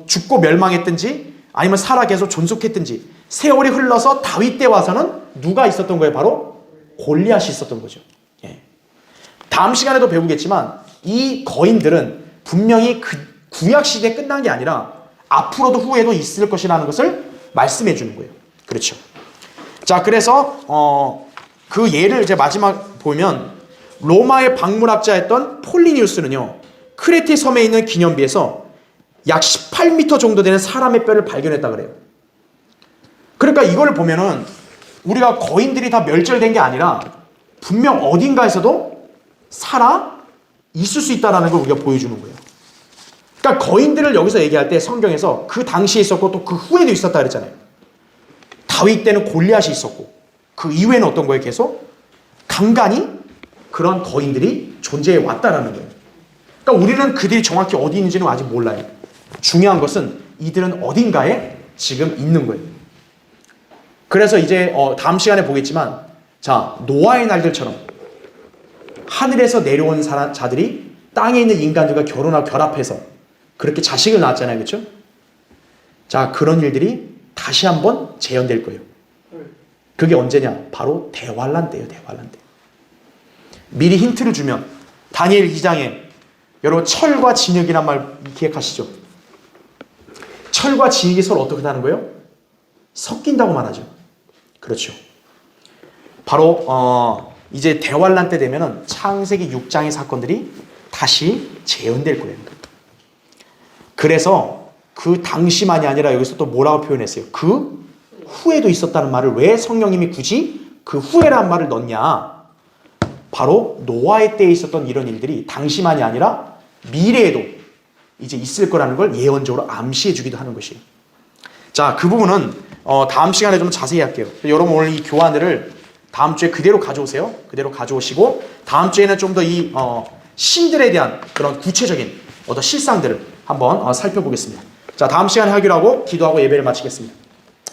죽고 멸망했든지 아니면 살아 계속 존속했든지 세월이 흘러서 다윗 때 와서는 누가 있었던 거예요? 바로 골리앗이 있었던 거죠. 예. 다음 시간에도 배우겠지만 이 거인들은 분명히 그 구약 시대 끝난 게 아니라 앞으로도 후에도 있을 것이라는 것을 말씀해 주는 거예요. 그렇죠. 자, 그래서 그 예를 이제 마지막 보면 로마의 박물학자였던 폴리니우스는요, 크레테 섬에 있는 기념비에서 약 18m 정도 되는 사람의 뼈를 발견했다 그래요. 그러니까 이걸 보면은 우리가 거인들이 다 멸절된 게 아니라 분명 어딘가에서도 살아 있을 수 있다는 걸 우리가 보여주는 거예요. 그러니까 거인들을 여기서 얘기할 때 성경에서 그 당시에 있었고 또 그 후에도 있었다 그랬잖아요. 다윗 때는 골리앗이 있었고 그 이후에는 어떤 거예요? 계속 간간이 그런 거인들이 존재해 왔다라는 거예요. 그러니까 우리는 그들이 정확히 어디 있는지는 아직 몰라요. 중요한 것은 이들은 어딘가에 지금 있는 거예요. 그래서 이제 다음 시간에 보겠지만, 자, 노아의 날들처럼 하늘에서 내려온 자들이 땅에 있는 인간들과 결혼하고 결합해서 그렇게 자식을 낳았잖아요. 그렇죠? 자, 그런 일들이 다시 한번 재현될 거예요. 그게 언제냐? 바로 대환란 때예요. 대환란 때. 미리 힌트를 주면 다니엘 2장에 여러분 철과 진흙이란 말 기억하시죠? 철과 진흙이 서로 어떻게 하는 거예요? 섞인다고 말하죠. 그렇죠. 바로 이제 대환란 때 되면은 창세기 6장의 사건들이 다시 재현될 거예요. 그래서 그 당시만이 아니라 여기서 또 뭐라고 표현했어요? 그 후에도 있었다는 말을 왜 성령님이 굳이 그 후에라는 말을 넣냐? 바로 노아의 때에 있었던 이런 일들이 당시만이 아니라 미래에도 이제 있을 거라는 걸 예언적으로 암시해 주기도 하는 것이에요. 자, 그 부분은 다음 시간에 좀 자세히 할게요. 여러분 오늘 이 교환들을 다음 주에 그대로 가져오세요. 그대로 가져오시고 다음 주에는 좀 더 이 신들에 대한 그런 구체적인 어떤 실상들을 한번 살펴보겠습니다. 자, 다음 시간에 하기로 하고 기도하고 예배를 마치겠습니다.